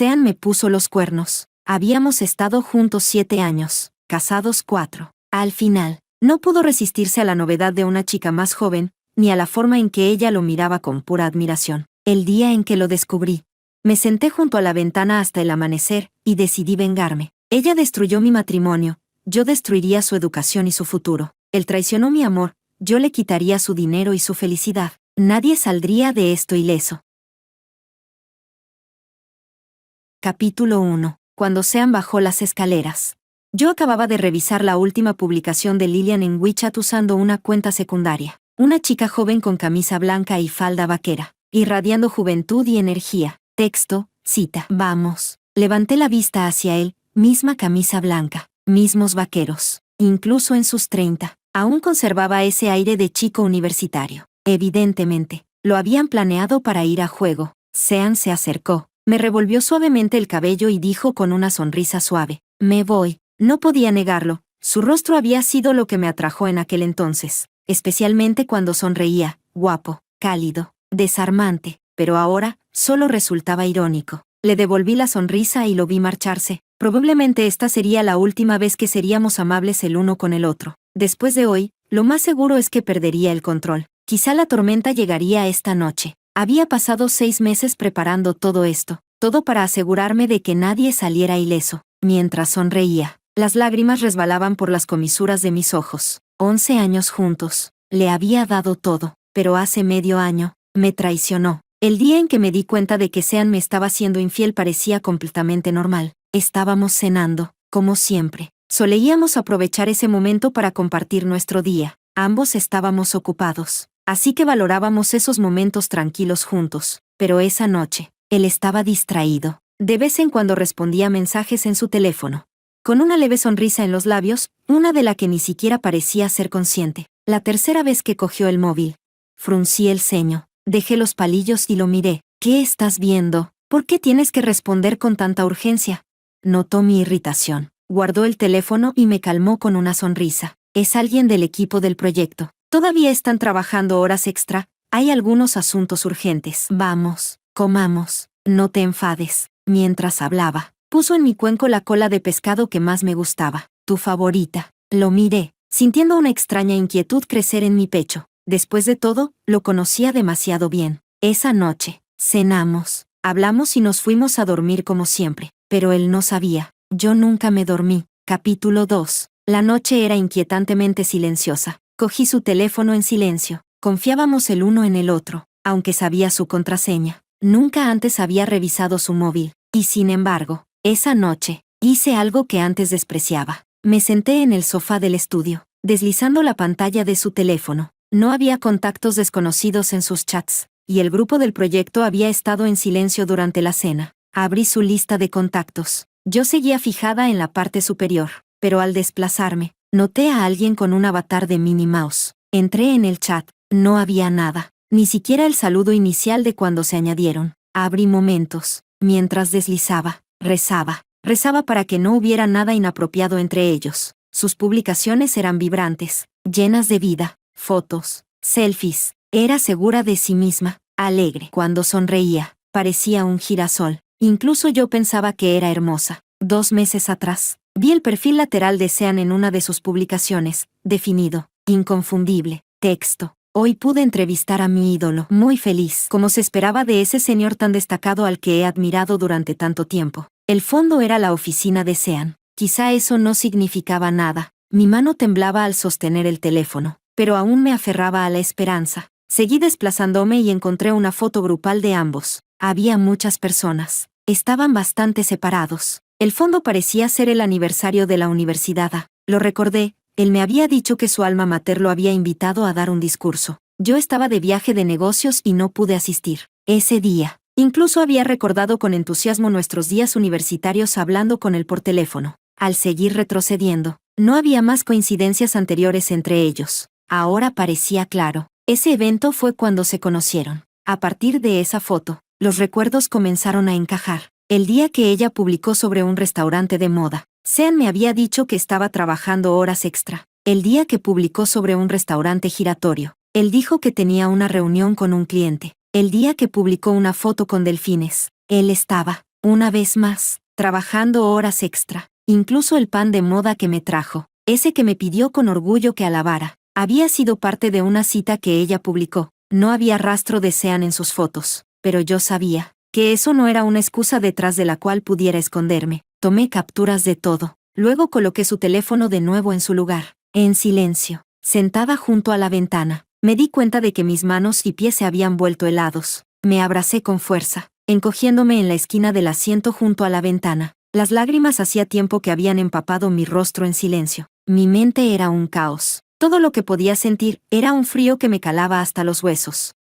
Sean me puso los cuernos. Habíamos estado juntos 7 años, casados 4. Al final, no pudo resistirse a la novedad de una chica más joven, ni a la forma en que ella lo miraba con pura admiración. El día en que lo descubrí, me senté junto a la ventana hasta el amanecer, y decidí vengarme. Ella destruyó mi matrimonio, yo destruiría su educación y su futuro. Él traicionó mi amor, yo le quitaría su dinero y su felicidad. Nadie saldría de esto ileso. Capítulo 1. Cuando Sean bajó las escaleras. Yo acababa de revisar la última publicación de Lilian en WeChat usando una cuenta secundaria. Una chica joven con camisa blanca y falda vaquera, irradiando juventud y energía. Texto, cita. Vamos. Levanté la vista hacia él, misma camisa blanca, mismos vaqueros. Incluso en sus 30, aún conservaba ese aire de chico universitario. Evidentemente, lo habían planeado para ir a juego. Sean se acercó, me revolvió suavemente el cabello y dijo con una sonrisa suave: me voy. No podía negarlo, su rostro había sido lo que me atrajo en aquel entonces, especialmente cuando sonreía, guapo, cálido, desarmante, pero ahora, solo resultaba irónico. Le devolví la sonrisa y lo vi marcharse. Probablemente esta sería la última vez que seríamos amables el uno con el otro. Después de hoy, lo más seguro es que perdería el control. Quizá la tormenta llegaría esta noche. Había pasado 6 meses preparando todo esto, todo para asegurarme de que nadie saliera ileso. Mientras sonreía, las lágrimas resbalaban por las comisuras de mis ojos. 11 años juntos. Le había dado todo, pero hace medio año, me traicionó. El día en que me di cuenta de que Sean me estaba siendo infiel parecía completamente normal. Estábamos cenando, como siempre. Solíamos aprovechar ese momento para compartir nuestro día. Ambos estábamos ocupados, así que valorábamos esos momentos tranquilos juntos. Pero esa noche, él estaba distraído. De vez en cuando respondía mensajes en su teléfono, con una leve sonrisa en los labios, una de la que ni siquiera parecía ser consciente. La tercera vez que cogió el móvil, fruncí el ceño, dejé los palillos y lo miré. ¿Qué estás viendo? ¿Por qué tienes que responder con tanta urgencia? Notó mi irritación, guardó el teléfono y me calmó con una sonrisa. Es alguien del equipo del proyecto. Todavía están trabajando horas extra, hay algunos asuntos urgentes. Vamos, comamos, no te enfades. Mientras hablaba, puso en mi cuenco la cola de pescado que más me gustaba. Tu favorita. Lo miré, sintiendo una extraña inquietud crecer en mi pecho. Después de todo, lo conocía demasiado bien. Esa noche, cenamos, hablamos y nos fuimos a dormir como siempre. Pero él no sabía. Yo nunca me dormí. Capítulo 2. La noche era inquietantemente silenciosa. Cogí su teléfono en silencio. Confiábamos el uno en el otro, aunque sabía su contraseña. Nunca antes había revisado su móvil. Y sin embargo, esa noche, hice algo que antes despreciaba. Me senté en el sofá del estudio, deslizando la pantalla de su teléfono. No había contactos desconocidos en sus chats, y el grupo del proyecto había estado en silencio durante la cena. Abrí su lista de contactos. Yo seguía fijada en la parte superior, pero al desplazarme, noté a alguien con un avatar de Minnie Mouse. Entré en el chat, no había nada, ni siquiera el saludo inicial de cuando se añadieron. Abrí momentos, mientras deslizaba, rezaba para que no hubiera nada inapropiado entre ellos. Sus publicaciones eran vibrantes, llenas de vida, fotos, selfies. Era segura de sí misma, alegre. Cuando sonreía, parecía un girasol. Incluso yo pensaba que era hermosa. 2 meses atrás, vi el perfil lateral de Sean en una de sus publicaciones, definido, inconfundible, texto. Hoy pude entrevistar a mi ídolo, muy feliz, como se esperaba de ese señor tan destacado al que he admirado durante tanto tiempo. El fondo era la oficina de Sean. Quizá eso no significaba nada. Mi mano temblaba al sostener el teléfono, pero aún me aferraba a la esperanza. Seguí desplazándome y encontré una foto grupal de ambos. Había muchas personas. Estaban bastante separados. El fondo parecía ser el aniversario de la universidad. Lo recordé, él me había dicho que su alma mater lo había invitado a dar un discurso. Yo estaba de viaje de negocios y no pude asistir. Ese día, incluso había recordado con entusiasmo nuestros días universitarios hablando con él por teléfono. Al seguir retrocediendo, no había más coincidencias anteriores entre ellos. Ahora parecía claro. Ese evento fue cuando se conocieron. A partir de esa foto, los recuerdos comenzaron a encajar. El día que ella publicó sobre un restaurante de moda, Sean me había dicho que estaba trabajando horas extra. El día que publicó sobre un restaurante giratorio, él dijo que tenía una reunión con un cliente. El día que publicó una foto con delfines, él estaba una vez más, trabajando horas extra. Incluso el pan de moda que me trajo, ese que me pidió con orgullo que alabara, había sido parte de una cita que ella publicó. No había rastro de Sean en sus fotos, pero yo sabía que eso no era una excusa detrás de la cual pudiera esconderme. Tomé capturas de todo. Luego coloqué su teléfono de nuevo en su lugar. En silencio, sentada junto a la ventana, me di cuenta de que mis manos y pies se habían vuelto helados. Me abracé con fuerza, encogiéndome en la esquina del asiento junto a la ventana. Las lágrimas hacía tiempo que habían empapado mi rostro en silencio. Mi mente era un caos. Todo lo que podía sentir era un frío que me calaba hasta los huesos.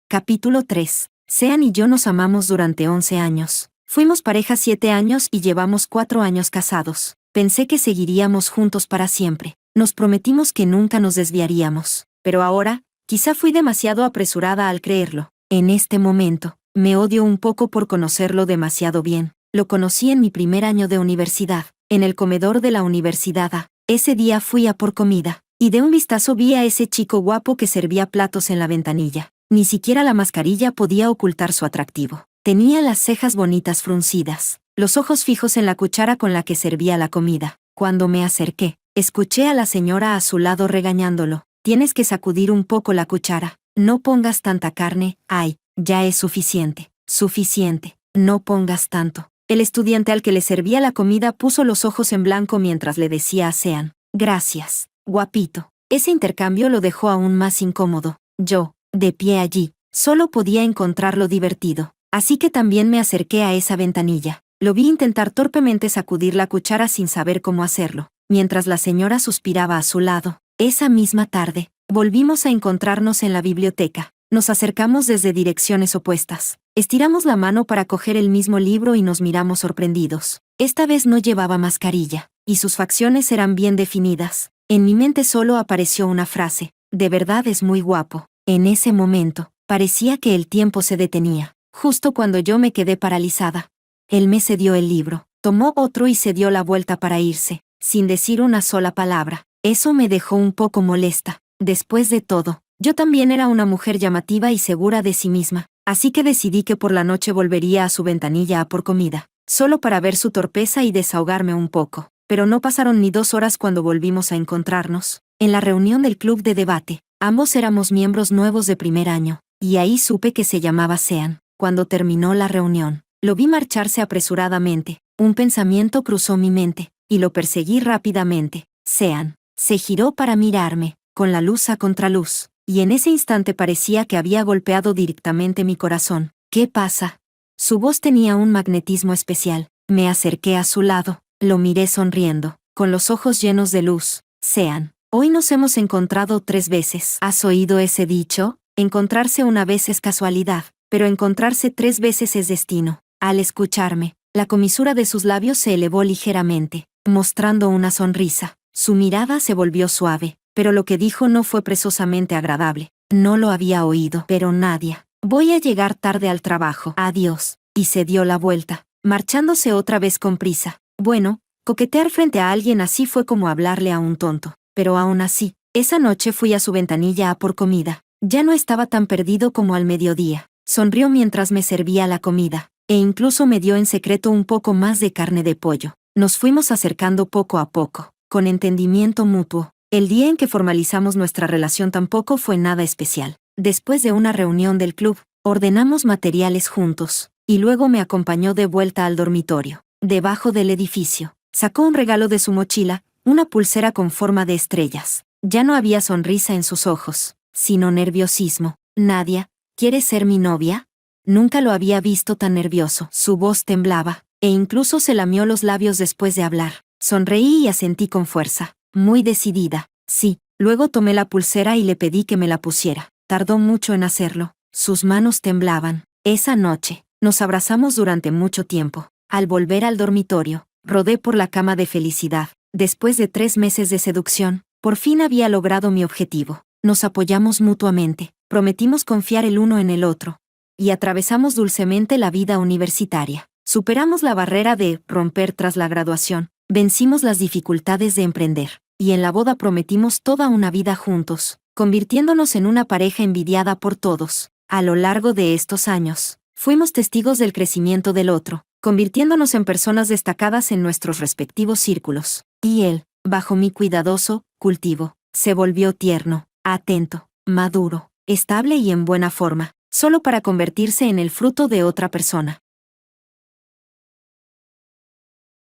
Capítulo 3. Sean y yo nos amamos durante 11 años. Fuimos pareja 7 años y llevamos 4 años casados. Pensé que seguiríamos juntos para siempre. Nos prometimos que nunca nos desviaríamos. Pero ahora, quizá fui demasiado apresurada al creerlo. En este momento, me odio un poco por conocerlo demasiado bien. Lo conocí en mi primer año de universidad, en el comedor de la universidad. Ese día fui a por comida, y de un vistazo vi a ese chico guapo que servía platos en la ventanilla. Ni siquiera la mascarilla podía ocultar su atractivo. Tenía las cejas bonitas fruncidas, los ojos fijos en la cuchara con la que servía la comida. Cuando me acerqué, escuché a la señora a su lado regañándolo. Tienes que sacudir un poco la cuchara. No pongas tanta carne. Ay, ya es suficiente. Suficiente. No pongas tanto. El estudiante al que le servía la comida puso los ojos en blanco mientras le decía a Sean: gracias, guapito. Ese intercambio lo dejó aún más incómodo. Yo, de pie allí, solo podía encontrarlo divertido. Así que también me acerqué a esa ventanilla. Lo vi intentar torpemente sacudir la cuchara sin saber cómo hacerlo, mientras la señora suspiraba a su lado. Esa misma tarde, volvimos a encontrarnos en la biblioteca. Nos acercamos desde direcciones opuestas. Estiramos la mano para coger el mismo libro y nos miramos sorprendidos. Esta vez no llevaba mascarilla, y sus facciones eran bien definidas. En mi mente solo apareció una frase: de verdad es muy guapo. En ese momento, parecía que el tiempo se detenía, justo cuando yo me quedé paralizada. Él me cedió el libro, tomó otro y se dio la vuelta para irse, sin decir una sola palabra. Eso me dejó un poco molesta. Después de todo, yo también era una mujer llamativa y segura de sí misma, así que decidí que por la noche volvería a su ventanilla a por comida, solo para ver su torpeza y desahogarme un poco. Pero no pasaron ni 2 horas cuando volvimos a encontrarnos, en la reunión del club de debate. Ambos éramos miembros nuevos de primer año, y ahí supe que se llamaba Sean. Cuando terminó la reunión, lo vi marcharse apresuradamente. Un pensamiento cruzó mi mente, y lo perseguí rápidamente. Sean se giró para mirarme, con la luz a contraluz, y en ese instante parecía que había golpeado directamente mi corazón. ¿Qué pasa? Su voz tenía un magnetismo especial. Me acerqué a su lado, lo miré sonriendo, con los ojos llenos de luz. Sean, hoy nos hemos encontrado 3 veces. ¿Has oído ese dicho? Encontrarse una vez es casualidad, pero encontrarse 3 veces es destino. Al escucharme, la comisura de sus labios se elevó ligeramente, mostrando una sonrisa. Su mirada se volvió suave, pero lo que dijo no fue precisamente agradable. No lo había oído. Pero Nadia, voy a llegar tarde al trabajo. Adiós. Y se dio la vuelta, marchándose otra vez con prisa. Bueno, coquetear frente a alguien así fue como hablarle a un tonto. Pero aún así, esa noche fui a su ventanilla a por comida. Ya no estaba tan perdido como al mediodía. Sonrió mientras me servía la comida, e incluso me dio en secreto un poco más de carne de pollo. Nos fuimos acercando poco a poco, con entendimiento mutuo. El día en que formalizamos nuestra relación tampoco fue nada especial. Después de una reunión del club, ordenamos materiales juntos, y luego me acompañó de vuelta al dormitorio. Debajo del edificio, sacó un regalo de su mochila, una pulsera con forma de estrellas. Ya no había sonrisa en sus ojos, sino nerviosismo. Nadia, ¿quieres ser mi novia? Nunca lo había visto tan nervioso. Su voz temblaba, e incluso se lamió los labios después de hablar. Sonreí y asentí con fuerza, muy decidida. Sí. Luego tomé la pulsera y le pedí que me la pusiera. Tardó mucho en hacerlo. Sus manos temblaban. Esa noche, nos abrazamos durante mucho tiempo. Al volver al dormitorio, rodé por la cama de felicidad. Después de 3 meses de seducción, por fin había logrado mi objetivo. Nos apoyamos mutuamente, prometimos confiar el uno en el otro, y atravesamos dulcemente la vida universitaria. Superamos la barrera de romper tras la graduación, vencimos las dificultades de emprender, y en la boda prometimos toda una vida juntos, convirtiéndonos en una pareja envidiada por todos. A lo largo de estos años, Fuimos testigos del crecimiento del otro, convirtiéndonos en personas destacadas en nuestros respectivos círculos. Y él, bajo mi cuidadoso cultivo, se volvió tierno, atento, maduro, estable y en buena forma, solo para convertirse en el fruto de otra persona.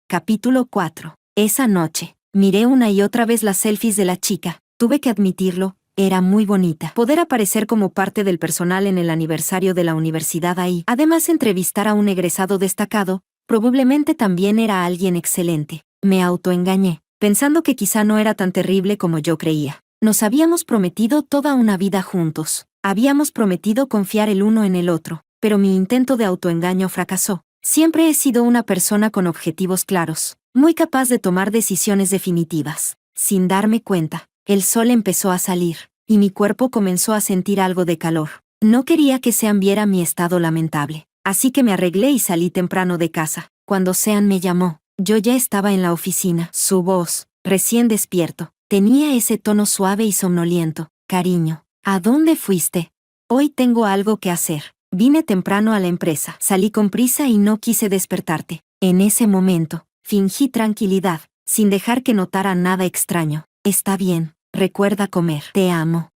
Capítulo 4. Esa noche, miré una y otra vez las selfies de la chica. Tuve que admitirlo, era muy bonita. Poder aparecer como parte del personal en el aniversario de la universidad ahí, además entrevistar a un egresado destacado, probablemente también era alguien excelente. Me autoengañé, pensando que quizá no era tan terrible como yo creía. Nos habíamos prometido toda una vida juntos. Habíamos prometido confiar el uno en el otro, pero mi intento de autoengaño fracasó. Siempre he sido una persona con objetivos claros, muy capaz de tomar decisiones definitivas. Sin darme cuenta, el sol empezó a salir, y mi cuerpo comenzó a sentir algo de calor. No quería que Sean viera mi estado lamentable, así que me arreglé y salí temprano de casa. Cuando Sean me llamó, yo ya estaba en la oficina. Su voz, recién despierto, tenía ese tono suave y somnoliento. Cariño, ¿a dónde fuiste? Hoy tengo algo que hacer. Vine temprano a la empresa, salí con prisa y no quise despertarte. En ese momento, fingí tranquilidad, sin dejar que notara nada extraño. Está bien, recuerda comer. Te amo,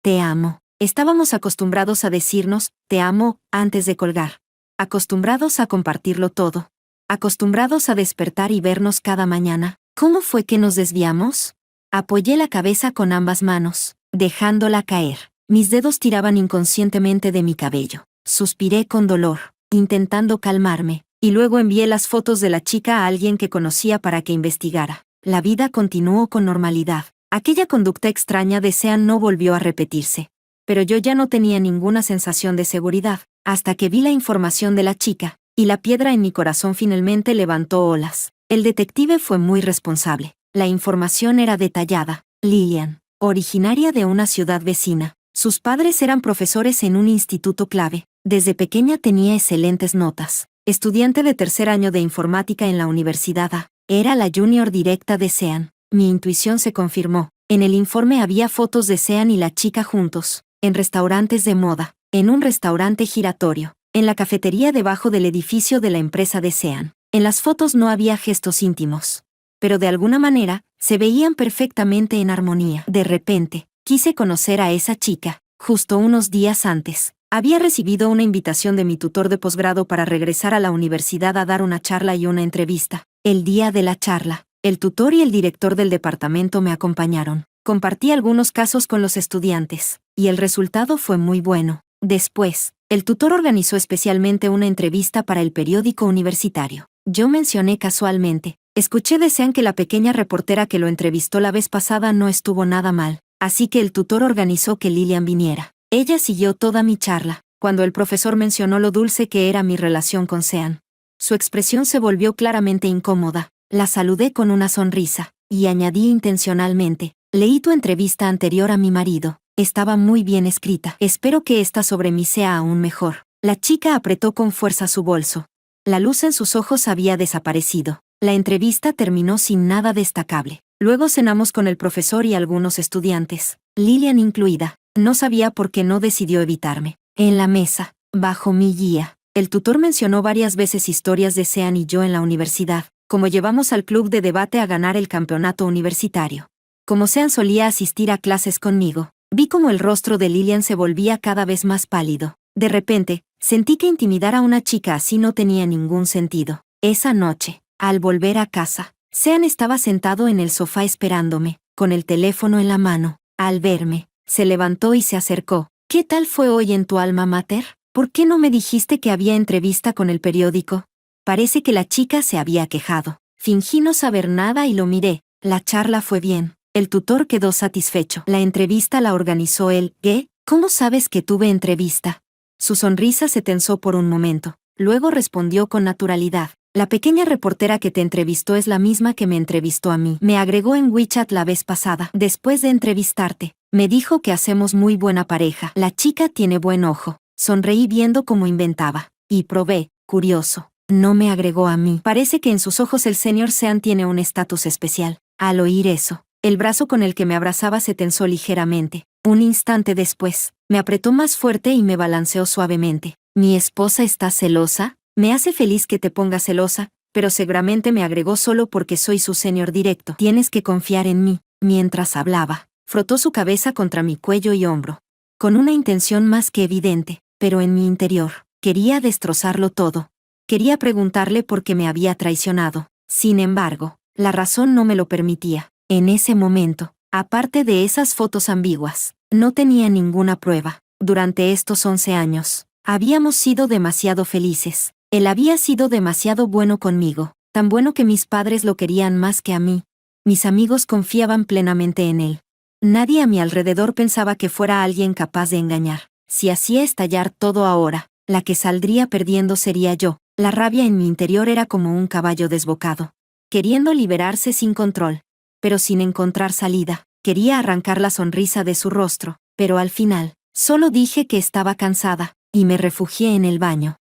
te amo. Estábamos acostumbrados a decirnos, te amo, antes de colgar. Acostumbrados a compartirlo todo. Acostumbrados a despertar y vernos cada mañana. ¿Cómo fue que nos desviamos? Apoyé la cabeza con ambas manos, dejándola caer. Mis dedos tiraban inconscientemente de mi cabello. Suspiré con dolor, intentando calmarme, y luego envié las fotos de la chica a alguien que conocía para que investigara. La vida continuó con normalidad. Aquella conducta extraña de Sean no volvió a repetirse. Pero yo ya no tenía ninguna sensación de seguridad, hasta que vi la información de la chica, y la piedra en mi corazón finalmente levantó olas. El detective fue muy responsable. La información era detallada. Lillian, originaria de una ciudad vecina. Sus padres eran profesores en un instituto clave. Desde pequeña tenía excelentes notas. Estudiante de tercer año de informática en la Universidad A. Era la junior directa de Sean. Mi intuición se confirmó. En el informe había fotos de Sean y la chica juntos, en restaurantes de moda, en un restaurante giratorio, en la cafetería debajo del edificio de la empresa de Sean. En las fotos no había gestos íntimos, pero de alguna manera, se veían perfectamente en armonía. De repente, quise conocer a esa chica. Justo unos días antes, había recibido una invitación de mi tutor de posgrado para regresar a la universidad a dar una charla y una entrevista. El día de la charla, el tutor y el director del departamento me acompañaron. Compartí algunos casos con los estudiantes, y el resultado fue muy bueno. Después, el tutor organizó especialmente una entrevista para el periódico universitario. Yo mencioné casualmente, escuché de Sean que la pequeña reportera que lo entrevistó la vez pasada no estuvo nada mal. Así que el tutor organizó que Lillian viniera. Ella siguió toda mi charla, cuando el profesor mencionó lo dulce que era mi relación con Sean. Su expresión se volvió claramente incómoda. La saludé con una sonrisa, y añadí intencionalmente, leí tu entrevista anterior a mi marido. Estaba muy bien escrita. Espero que esta sobre mí sea aún mejor. La chica apretó con fuerza su bolso. La luz en sus ojos había desaparecido. La entrevista terminó sin nada destacable. Luego cenamos con el profesor y algunos estudiantes, Lillian incluida. No sabía por qué no decidió evitarme. En la mesa, bajo mi guía, el tutor mencionó varias veces historias de Sean y yo en la universidad, como llevamos al club de debate a ganar el campeonato universitario. Como Sean solía asistir a clases conmigo, vi como el rostro de Lillian se volvía cada vez más pálido. De repente, sentí que intimidar a una chica así no tenía ningún sentido. Esa noche, al volver a casa, Sean estaba sentado en el sofá esperándome, con el teléfono en la mano. Al verme, se levantó y se acercó. ¿Qué tal fue hoy en tu alma mater? ¿Por qué no me dijiste que había entrevista con el periódico? Parece que la chica se había quejado. Fingí no saber nada y lo miré. La charla fue bien. El tutor quedó satisfecho. La entrevista la organizó él. ¿Qué? ¿Cómo sabes que tuve entrevista? Su sonrisa se tensó por un momento. Luego respondió con naturalidad. La pequeña reportera que te entrevistó es la misma que me entrevistó a mí. Me agregó en WeChat la vez pasada. Después de entrevistarte, me dijo que hacemos muy buena pareja. La chica tiene buen ojo. Sonreí viendo cómo inventaba. Y probé, curioso. No me agregó a mí. Parece que en sus ojos el señor Sean tiene un estatus especial. Al oír eso, el brazo con el que me abrazaba se tensó ligeramente. Un instante después, me apretó más fuerte y me balanceó suavemente. ¿Mi esposa está celosa? Me hace feliz que te pongas celosa, pero seguramente me agregó solo porque soy su señor directo. Tienes que confiar en mí. Mientras hablaba, frotó su cabeza contra mi cuello y hombro, con una intención más que evidente, pero en mi interior, quería destrozarlo todo. Quería preguntarle por qué me había traicionado. Sin embargo, la razón no me lo permitía. En ese momento, aparte de esas fotos ambiguas, no tenía ninguna prueba. Durante estos 11 años, habíamos sido demasiado felices. Él había sido demasiado bueno conmigo, tan bueno que mis padres lo querían más que a mí. Mis amigos confiaban plenamente en él. Nadie a mi alrededor pensaba que fuera alguien capaz de engañar. Si hacía estallar todo ahora, la que saldría perdiendo sería yo. La rabia en mi interior era como un caballo desbocado, queriendo liberarse sin control, pero sin encontrar salida. Quería arrancar la sonrisa de su rostro, pero al final, solo dije que estaba cansada, y me refugié en el baño.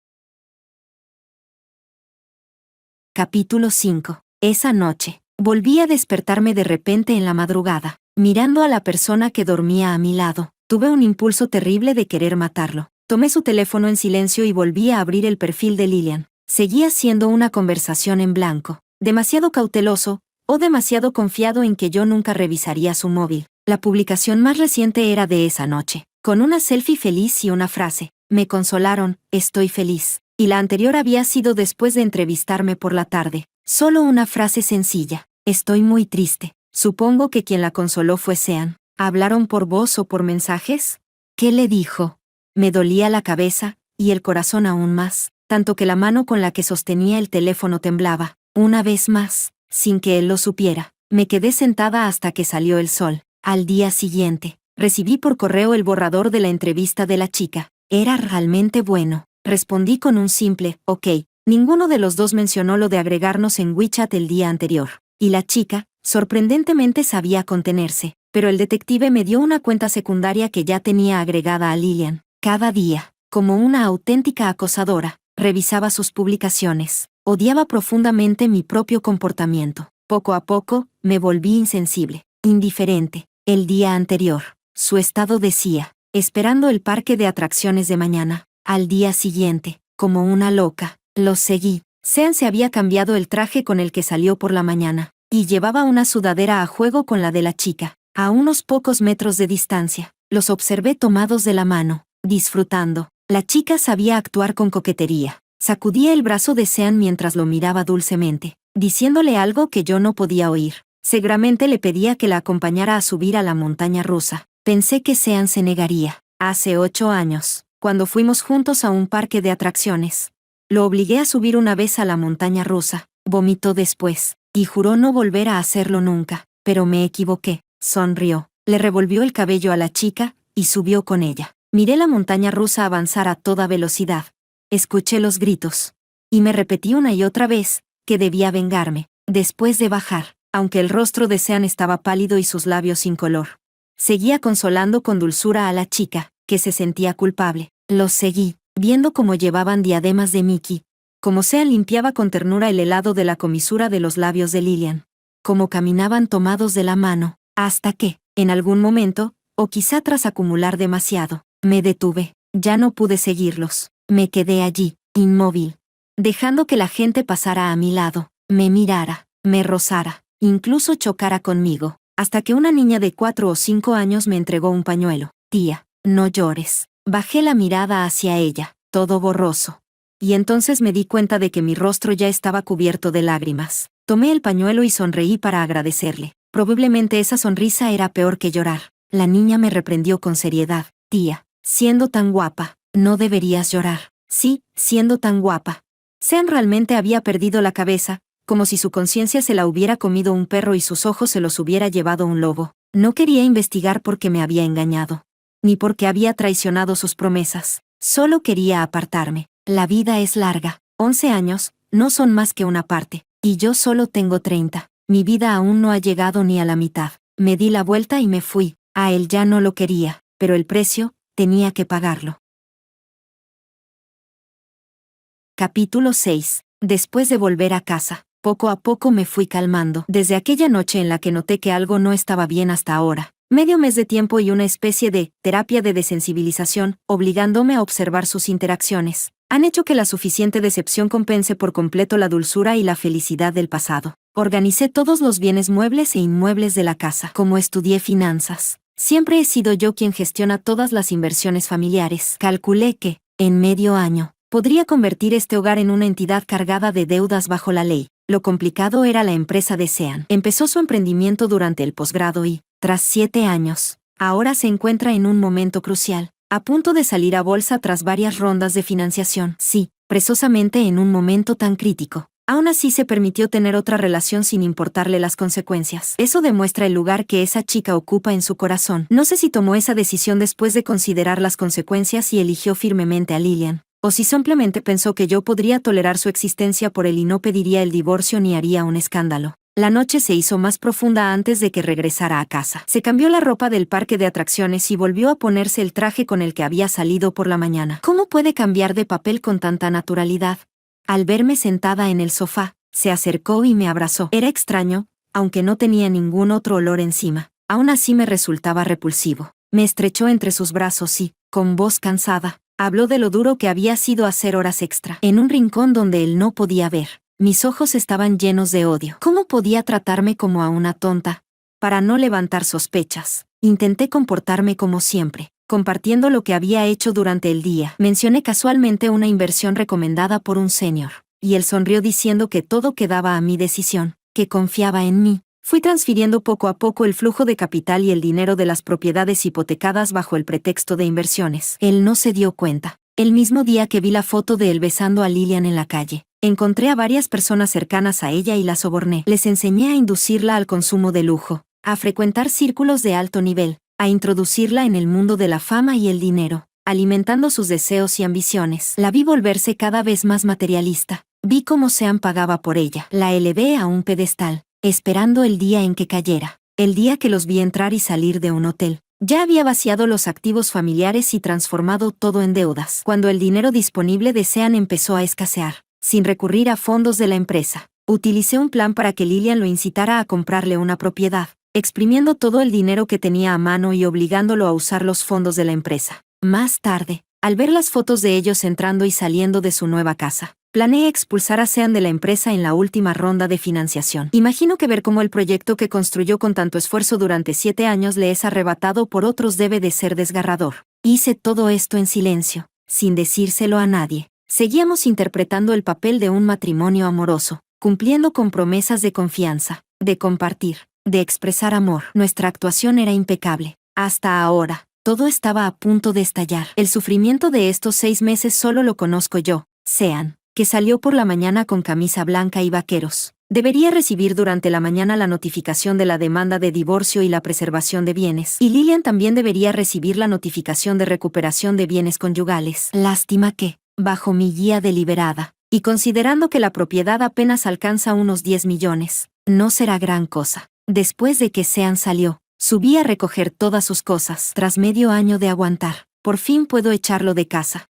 Capítulo 5. Esa noche, volví a despertarme de repente en la madrugada, mirando a la persona que dormía a mi lado. Tuve un impulso terrible de querer matarlo. Tomé su teléfono en silencio y volví a abrir el perfil de Lillian. Seguía siendo una conversación en blanco, demasiado cauteloso, o demasiado confiado en que yo nunca revisaría su móvil. La publicación más reciente era de esa noche, con una selfie feliz y una frase: me consolaron, estoy feliz. Y la anterior había sido después de entrevistarme por la tarde. Solo una frase sencilla: estoy muy triste. Supongo que quien la consoló fue Sean. ¿Hablaron por voz o por mensajes? ¿Qué le dijo? Me dolía la cabeza, y el corazón aún más, tanto que la mano con la que sostenía el teléfono temblaba. Una vez más, sin que él lo supiera, me quedé sentada hasta que salió el sol. Al día siguiente, recibí por correo el borrador de la entrevista de la chica. Era realmente bueno. Respondí con un simple «ok». Ninguno de los dos mencionó lo de agregarnos en WeChat el día anterior. Y la chica, sorprendentemente, sabía contenerse, pero el detective me dio una cuenta secundaria que ya tenía agregada a Lillian. Cada día, como una auténtica acosadora, revisaba sus publicaciones. Odiaba profundamente mi propio comportamiento. Poco a poco, me volví insensible, indiferente. El día anterior, su estado decía: esperando el parque de atracciones de mañana. Al día siguiente, como una loca, los seguí. Sean se había cambiado el traje con el que salió por la mañana, y llevaba una sudadera a juego con la de la chica. A unos pocos metros de distancia, los observé tomados de la mano, disfrutando. La chica sabía actuar con coquetería. Sacudía el brazo de Sean mientras lo miraba dulcemente, diciéndole algo que yo no podía oír. Seguramente le pedía que la acompañara a subir a la montaña rusa. Pensé que Sean se negaría. Hace 8 años, cuando fuimos juntos a un parque de atracciones, lo obligué a subir una vez a la montaña rusa. Vomitó después, y juró no volver a hacerlo nunca. Pero me equivoqué. Sonrió, le revolvió el cabello a la chica, y subió con ella. Miré la montaña rusa avanzar a toda velocidad. Escuché los gritos. Y me repetí una y otra vez que debía vengarme. Después de bajar, aunque el rostro de Sean estaba pálido y sus labios sin color, seguía consolando con dulzura a la chica, que se sentía culpable. Los seguí, viendo cómo llevaban diademas de Mickey, cómo Sean limpiaba con ternura el helado de la comisura de los labios de Lillian, cómo caminaban tomados de la mano, hasta que, en algún momento, o quizá tras acumular demasiado, me detuve. Ya no pude seguirlos. Me quedé allí, inmóvil, dejando que la gente pasara a mi lado, me mirara, me rozara, incluso chocara conmigo, hasta que una niña de 4 o 5 años me entregó un pañuelo. Tía, no llores. Bajé la mirada hacia ella, todo borroso. Y entonces me di cuenta de que mi rostro ya estaba cubierto de lágrimas. Tomé el pañuelo y sonreí para agradecerle. Probablemente esa sonrisa era peor que llorar. La niña me reprendió con seriedad. Tía, siendo tan guapa, no deberías llorar. Sí, siendo tan guapa. Sean realmente había perdido la cabeza, como si su conciencia se la hubiera comido un perro y sus ojos se los hubiera llevado un lobo. No quería investigar porque me había engañado, ni porque había traicionado sus promesas. Solo quería apartarme. La vida es larga. 11 años, no son más que una parte. Y yo solo tengo 30. Mi vida aún no ha llegado ni a la mitad. Me di la vuelta y me fui. A él ya no lo quería, pero el precio, tenía que pagarlo. Capítulo 6. Después de volver a casa, poco a poco me fui calmando. Desde aquella noche en la que noté que algo no estaba bien hasta ahora, Medio mes de tiempo y una especie de terapia de desensibilización, obligándome a observar sus interacciones, han hecho que la suficiente decepción compense por completo la dulzura y la felicidad del pasado. Organicé todos los bienes muebles e inmuebles de la casa. Como estudié finanzas, siempre he sido yo quien gestiona todas las inversiones familiares. Calculé que, en medio año, podría convertir este hogar en una entidad cargada de deudas bajo la ley. Lo complicado era la empresa de Sean. Empezó su emprendimiento durante el posgrado y, tras 7 años, ahora se encuentra en un momento crucial, a punto de salir a bolsa tras varias rondas de financiación. Sí, precisamente en un momento tan crítico. Aún así se permitió tener otra relación sin importarle las consecuencias. Eso demuestra el lugar que esa chica ocupa en su corazón. No sé si tomó esa decisión después de considerar las consecuencias y eligió firmemente a Lillian, o si simplemente pensó que yo podría tolerar su existencia por él y no pediría el divorcio ni haría un escándalo. La noche se hizo más profunda antes de que regresara a casa. Se cambió la ropa del parque de atracciones y volvió a ponerse el traje con el que había salido por la mañana. ¿Cómo puede cambiar de papel con tanta naturalidad? Al verme sentada en el sofá, se acercó y me abrazó. Era extraño, aunque no tenía ningún otro olor encima. Aún así me resultaba repulsivo. Me estrechó entre sus brazos y, con voz cansada, habló de lo duro que había sido hacer horas extra, en un rincón donde él no podía ver. Mis ojos estaban llenos de odio. ¿Cómo podía tratarme como a una tonta? Para no levantar sospechas, intenté comportarme como siempre, compartiendo lo que había hecho durante el día. Mencioné casualmente una inversión recomendada por un senior, y él sonrió diciendo que todo quedaba a mi decisión, que confiaba en mí. Fui transfiriendo poco a poco el flujo de capital y el dinero de las propiedades hipotecadas bajo el pretexto de inversiones. Él no se dio cuenta. El mismo día que vi la foto de él besando a Lillian en la calle, encontré a varias personas cercanas a ella y la soborné. Les enseñé a inducirla al consumo de lujo, a frecuentar círculos de alto nivel, a introducirla en el mundo de la fama y el dinero, alimentando sus deseos y ambiciones. La vi volverse cada vez más materialista. Vi cómo Sean pagaba por ella. La elevé a un pedestal, esperando el día en que cayera. El día que los vi entrar y salir de un hotel. Ya había vaciado los activos familiares y transformado todo en deudas. Cuando el dinero disponible de Sean empezó a escasear, sin recurrir a fondos de la empresa, utilicé un plan para que Lillian lo incitara a comprarle una propiedad, exprimiendo todo el dinero que tenía a mano y obligándolo a usar los fondos de la empresa. Más tarde, al ver las fotos de ellos entrando y saliendo de su nueva casa, planeé expulsar a Sean de la empresa en la última ronda de financiación. Imagino que ver cómo el proyecto que construyó con tanto esfuerzo durante 7 años le es arrebatado por otros debe de ser desgarrador. Hice todo esto en silencio, sin decírselo a nadie. Seguíamos interpretando el papel de un matrimonio amoroso, cumpliendo con promesas de confianza, de compartir, de expresar amor. Nuestra actuación era impecable. Hasta ahora, todo estaba a punto de estallar. El sufrimiento de estos 6 meses solo lo conozco yo, Sean, que salió por la mañana con camisa blanca y vaqueros. Debería recibir durante la mañana la notificación de la demanda de divorcio y la preservación de bienes. Y Lillian también debería recibir la notificación de recuperación de bienes conyugales. Lástima que, bajo mi guía deliberada, y considerando que la propiedad apenas alcanza unos 10 millones, no será gran cosa. Después de que Sean salió, subí a recoger todas sus cosas. Tras medio año de aguantar, por fin puedo echarlo de casa.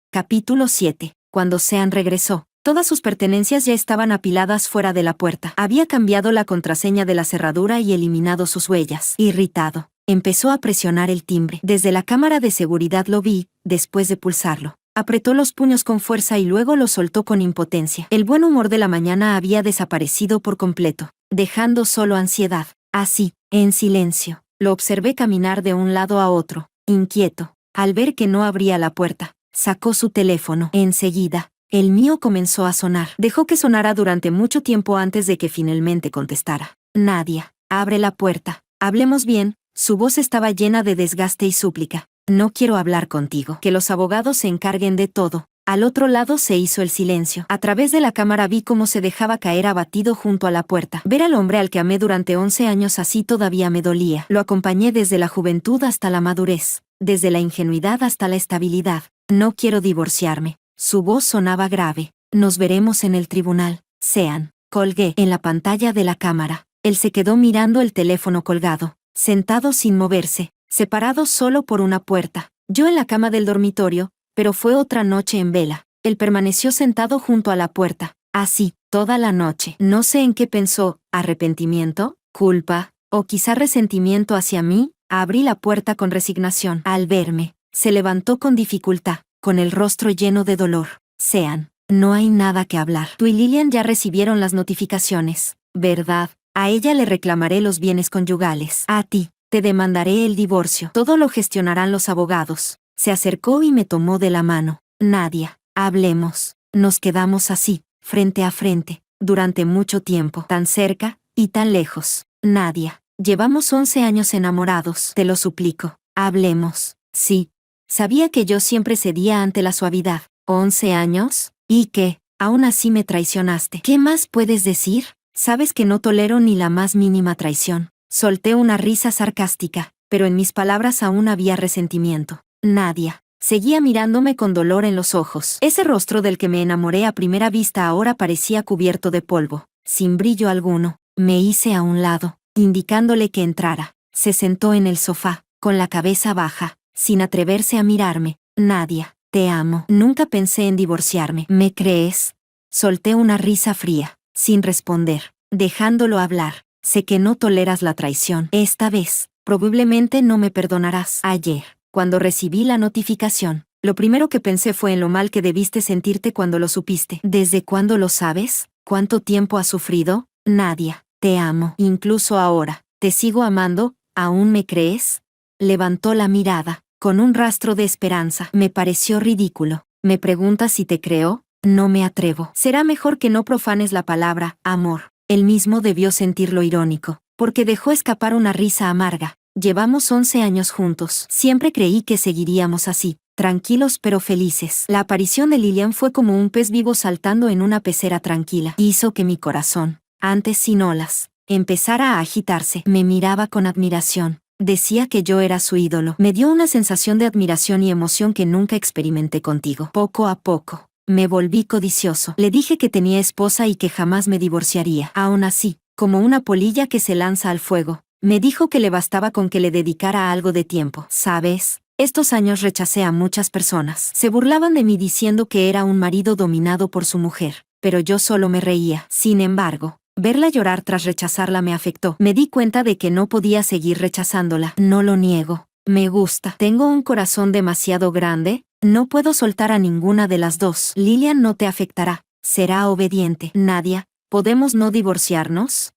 Capítulo 7. Cuando Sean regresó, todas sus pertenencias ya estaban apiladas fuera de la puerta. Había cambiado la contraseña de la cerradura y eliminado sus huellas. Irritado, empezó a presionar el timbre. Desde la cámara de seguridad lo vi, después de pulsarlo. Apretó los puños con fuerza y luego los soltó con impotencia. El buen humor de la mañana había desaparecido por completo, dejando solo ansiedad. Así, en silencio, lo observé caminar de un lado a otro, inquieto. Al ver que no abría la puerta, sacó su teléfono. Enseguida, el mío comenzó a sonar. Dejó que sonara durante mucho tiempo antes de que finalmente contestara. Nadia, abre la puerta. Hablemos bien. Su voz estaba llena de desgaste y súplica. No quiero hablar contigo. Que los abogados se encarguen de todo. Al otro lado se hizo el silencio. A través de la cámara vi cómo se dejaba caer abatido junto a la puerta. Ver al hombre al que amé durante 11 años así todavía me dolía. Lo acompañé desde la juventud hasta la madurez, desde la ingenuidad hasta la estabilidad. No quiero divorciarme. Su voz sonaba grave. Nos veremos en el tribunal, Sean. Colgué. En la pantalla de la cámara, él se quedó mirando el teléfono colgado, sentado sin moverse, separado solo por una puerta. Yo en la cama del dormitorio, pero fue otra noche en vela. Él permaneció sentado junto a la puerta, así, toda la noche. No sé en qué pensó, arrepentimiento, culpa, o quizá resentimiento hacia mí. Abrí la puerta con resignación. Al verme, se levantó con dificultad, con el rostro lleno de dolor. Sean, no hay nada que hablar. Tú y Lillian ya recibieron las notificaciones, ¿verdad? A ella le reclamaré los bienes conyugales. A ti, te demandaré el divorcio. Todo lo gestionarán los abogados. Se acercó y me tomó de la mano. Nadia, hablemos. Nos quedamos así, frente a frente, durante mucho tiempo. Tan cerca, y tan lejos. Nadia, llevamos 11 años enamorados. Te lo suplico. Hablemos. Sí. Sabía que yo siempre cedía ante la suavidad. ¿11 años? ¿Y qué? Aún así me traicionaste. ¿Qué más puedes decir? Sabes que no tolero ni la más mínima traición. Solté una risa sarcástica, pero en mis palabras aún había resentimiento. Nadia seguía mirándome con dolor en los ojos. Ese rostro del que me enamoré a primera vista ahora parecía cubierto de polvo, sin brillo alguno. Me hice a un lado, indicándole que entrara. Se sentó en el sofá, con la cabeza baja, sin atreverse a mirarme. Nadia, te amo. Nunca pensé en divorciarme. ¿Me crees? Solté una risa fría, sin responder, dejándolo hablar. Sé que no toleras la traición. Esta vez, probablemente no me perdonarás. Ayer, cuando recibí la notificación, lo primero que pensé fue en lo mal que debiste sentirte cuando lo supiste. ¿Desde cuándo lo sabes? ¿Cuánto tiempo has sufrido? Nadia, te amo. Incluso ahora, te sigo amando. ¿Aún me crees? Levantó la mirada, con un rastro de esperanza. Me pareció ridículo. ¿Me preguntas si te creo? No me atrevo. Será mejor que no profanes la palabra amor. Él mismo debió sentirlo irónico, porque dejó escapar una risa amarga. Llevamos 11 años juntos. Siempre creí que seguiríamos así, tranquilos pero felices. La aparición de Lillian fue como un pez vivo saltando en una pecera tranquila. Hizo que mi corazón, antes sin olas, empezara a agitarse. Me miraba con admiración. Decía que yo era su ídolo. Me dio una sensación de admiración y emoción que nunca experimenté contigo. Poco a poco, me volví codicioso. Le dije que tenía esposa y que jamás me divorciaría. Aún así, como una polilla que se lanza al fuego, me dijo que le bastaba con que le dedicara algo de tiempo. ¿Sabes? Estos años rechacé a muchas personas. Se burlaban de mí diciendo que era un marido dominado por su mujer, pero yo solo me reía. Sin embargo, verla llorar tras rechazarla me afectó. Me di cuenta de que no podía seguir rechazándola. No lo niego. Me gusta. Tengo un corazón demasiado grande. No puedo soltar a ninguna de las dos. Lillian no te afectará. Será obediente. Nadia, ¿podemos no divorciarnos?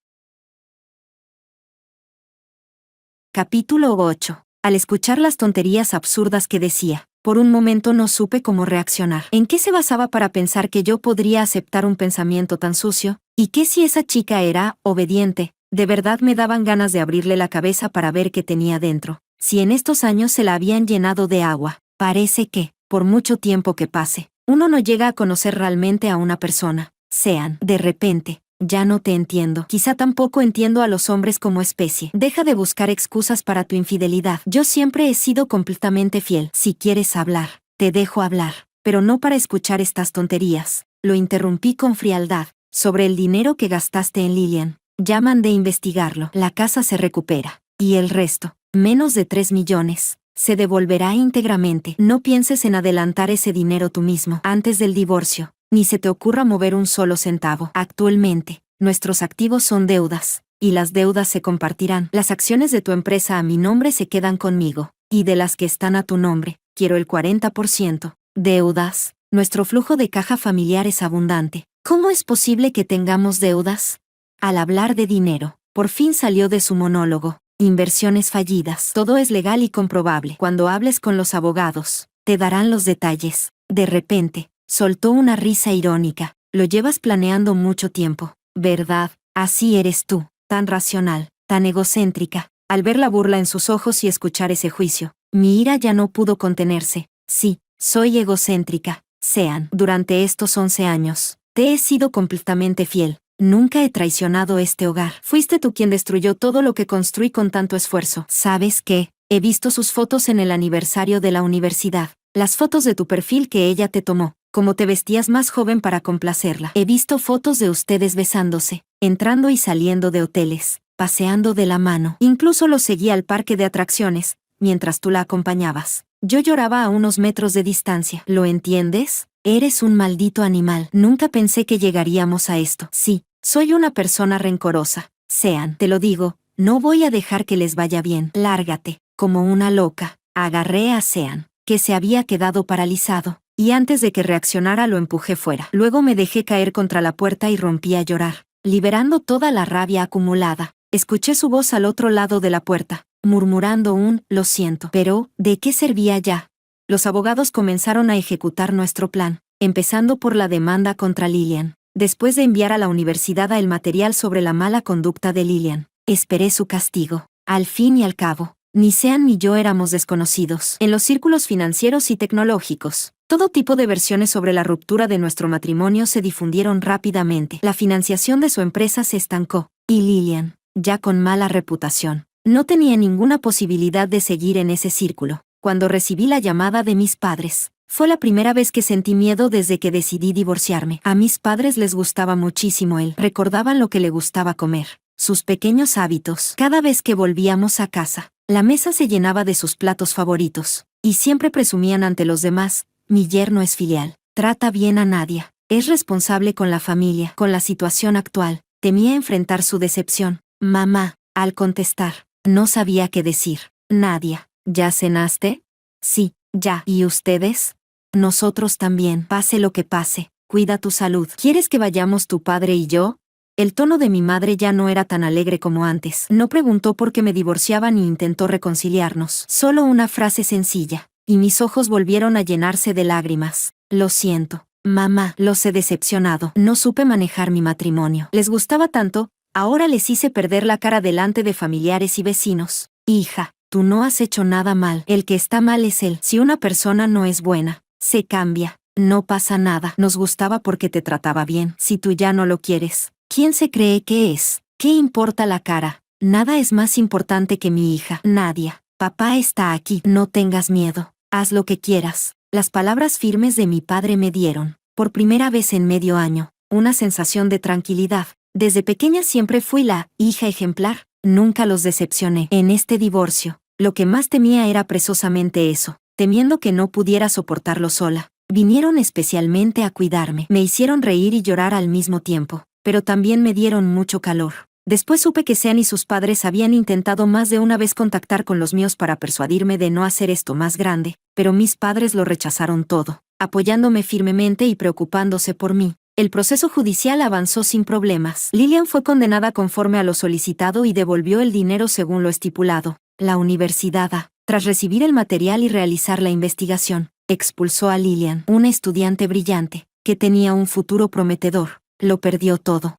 Capítulo 8. Al escuchar las tonterías absurdas que decía, por un momento no supe cómo reaccionar. ¿En qué se basaba para pensar que yo podría aceptar un pensamiento tan sucio? ¿Y qué si esa chica era obediente? De verdad me daban ganas de abrirle la cabeza para ver qué tenía dentro. Si en estos años se la habían llenado de agua, parece que, por mucho tiempo que pase, uno no llega a conocer realmente a una persona. Sean, de repente, ya no te entiendo. Quizá tampoco entiendo a los hombres como especie. Deja de buscar excusas para tu infidelidad. Yo siempre he sido completamente fiel. Si quieres hablar, te dejo hablar, pero no para escuchar estas tonterías. Lo interrumpí con frialdad. Sobre el dinero que gastaste en Lillian, ya mandé investigarlo. La casa se recupera. Y el resto, menos de 3 millones, se devolverá íntegramente. No pienses en adelantar ese dinero tú mismo, antes del divorcio. Ni se te ocurra mover un solo centavo. Actualmente, nuestros activos son deudas, y las deudas se compartirán. Las acciones de tu empresa a mi nombre se quedan conmigo, y de las que están a tu nombre, quiero el 40%. Deudas. Nuestro flujo de caja familiar es abundante. ¿Cómo es posible que tengamos deudas? Al hablar de dinero, por fin salió de su monólogo. Inversiones fallidas. Todo es legal y comprobable. Cuando hables con los abogados, te darán los detalles. De repente, soltó una risa irónica. Lo llevas planeando mucho tiempo, ¿verdad? Así eres tú, tan racional, tan egocéntrica. Al ver la burla en sus ojos y escuchar ese juicio, mi ira ya no pudo contenerse. Sí, soy egocéntrica. Sean, durante estos 11 años, te he sido completamente fiel. Nunca he traicionado este hogar. Fuiste tú quien destruyó todo lo que construí con tanto esfuerzo. ¿Sabes qué? He visto sus fotos en el aniversario de la universidad. Las fotos de tu perfil que ella te tomó, como te vestías más joven para complacerla. He visto fotos de ustedes besándose, entrando y saliendo de hoteles, paseando de la mano. Incluso los seguí al parque de atracciones, mientras tú la acompañabas. Yo lloraba a unos metros de distancia. ¿Lo entiendes? Eres un maldito animal. Nunca pensé que llegaríamos a esto. Sí, soy una persona rencorosa, Sean, te lo digo, no voy a dejar que les vaya bien. Lárgate. Como una loca, agarré a Sean, que se había quedado paralizado, y antes de que reaccionara lo empujé fuera. Luego me dejé caer contra la puerta y rompí a llorar, liberando toda la rabia acumulada. Escuché su voz al otro lado de la puerta, murmurando un «lo siento». Pero, ¿de qué servía ya? Los abogados comenzaron a ejecutar nuestro plan, empezando por la demanda contra Lillian. Después de enviar a la universidad el material sobre la mala conducta de Lillian, esperé su castigo. Al fin y al cabo, ni Sean ni yo éramos desconocidos en los círculos financieros y tecnológicos. Todo tipo de versiones sobre la ruptura de nuestro matrimonio se difundieron rápidamente. La financiación de su empresa se estancó, y Lillian, ya con mala reputación, no tenía ninguna posibilidad de seguir en ese círculo. Cuando recibí la llamada de mis padres, fue la primera vez que sentí miedo desde que decidí divorciarme. A mis padres les gustaba muchísimo él. Recordaban lo que le gustaba comer, sus pequeños hábitos. Cada vez que volvíamos a casa, la mesa se llenaba de sus platos favoritos, y siempre presumían ante los demás: mi yerno es filial, trata bien a Nadia, es responsable con la familia. Con la situación actual, temía enfrentar su decepción. Mamá, al contestar, no sabía qué decir. Nadia, ¿ya cenaste? Sí, ya. ¿Y ustedes? Nosotros también. Pase lo que pase, cuida tu salud. ¿Quieres que vayamos tu padre y yo? El tono de mi madre ya no era tan alegre como antes. No preguntó por qué me divorciaba ni intentó reconciliarnos. Solo una frase sencilla, y mis ojos volvieron a llenarse de lágrimas. Lo siento, mamá, los he decepcionado. No supe manejar mi matrimonio. Les gustaba tanto, ahora les hice perder la cara delante de familiares y vecinos. Hija, tú no has hecho nada mal. El que está mal es él. Si una persona no es buena, se cambia. No pasa nada. Nos gustaba porque te trataba bien. Si tú ya no lo quieres, ¿quién se cree que es? ¿Qué importa la cara? Nada es más importante que mi hija. Nadia, papá está aquí. No tengas miedo. Haz lo que quieras. Las palabras firmes de mi padre me dieron, por primera vez en medio año, una sensación de tranquilidad. Desde pequeña siempre fui la hija ejemplar. Nunca los decepcioné. En este divorcio, lo que más temía era precisamente eso, temiendo que no pudiera soportarlo sola. Vinieron especialmente a cuidarme. Me hicieron reír y llorar al mismo tiempo, pero también me dieron mucho calor. Después supe que Sean y sus padres habían intentado más de una vez contactar con los míos para persuadirme de no hacer esto más grande, pero mis padres lo rechazaron todo, apoyándome firmemente y preocupándose por mí. El proceso judicial avanzó sin problemas. Lillian fue condenada conforme a lo solicitado y devolvió el dinero según lo estipulado. La universidad, tras recibir el material y realizar la investigación, expulsó a Lillian, una estudiante brillante, que tenía un futuro prometedor. Lo perdió todo.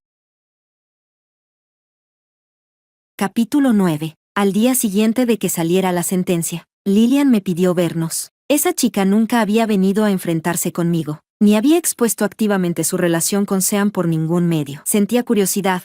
Capítulo 9. Al día siguiente de que saliera la sentencia, Lillian me pidió vernos. Esa chica nunca había venido a enfrentarse conmigo, ni había expuesto activamente su relación con Sean por ningún medio. Sentía curiosidad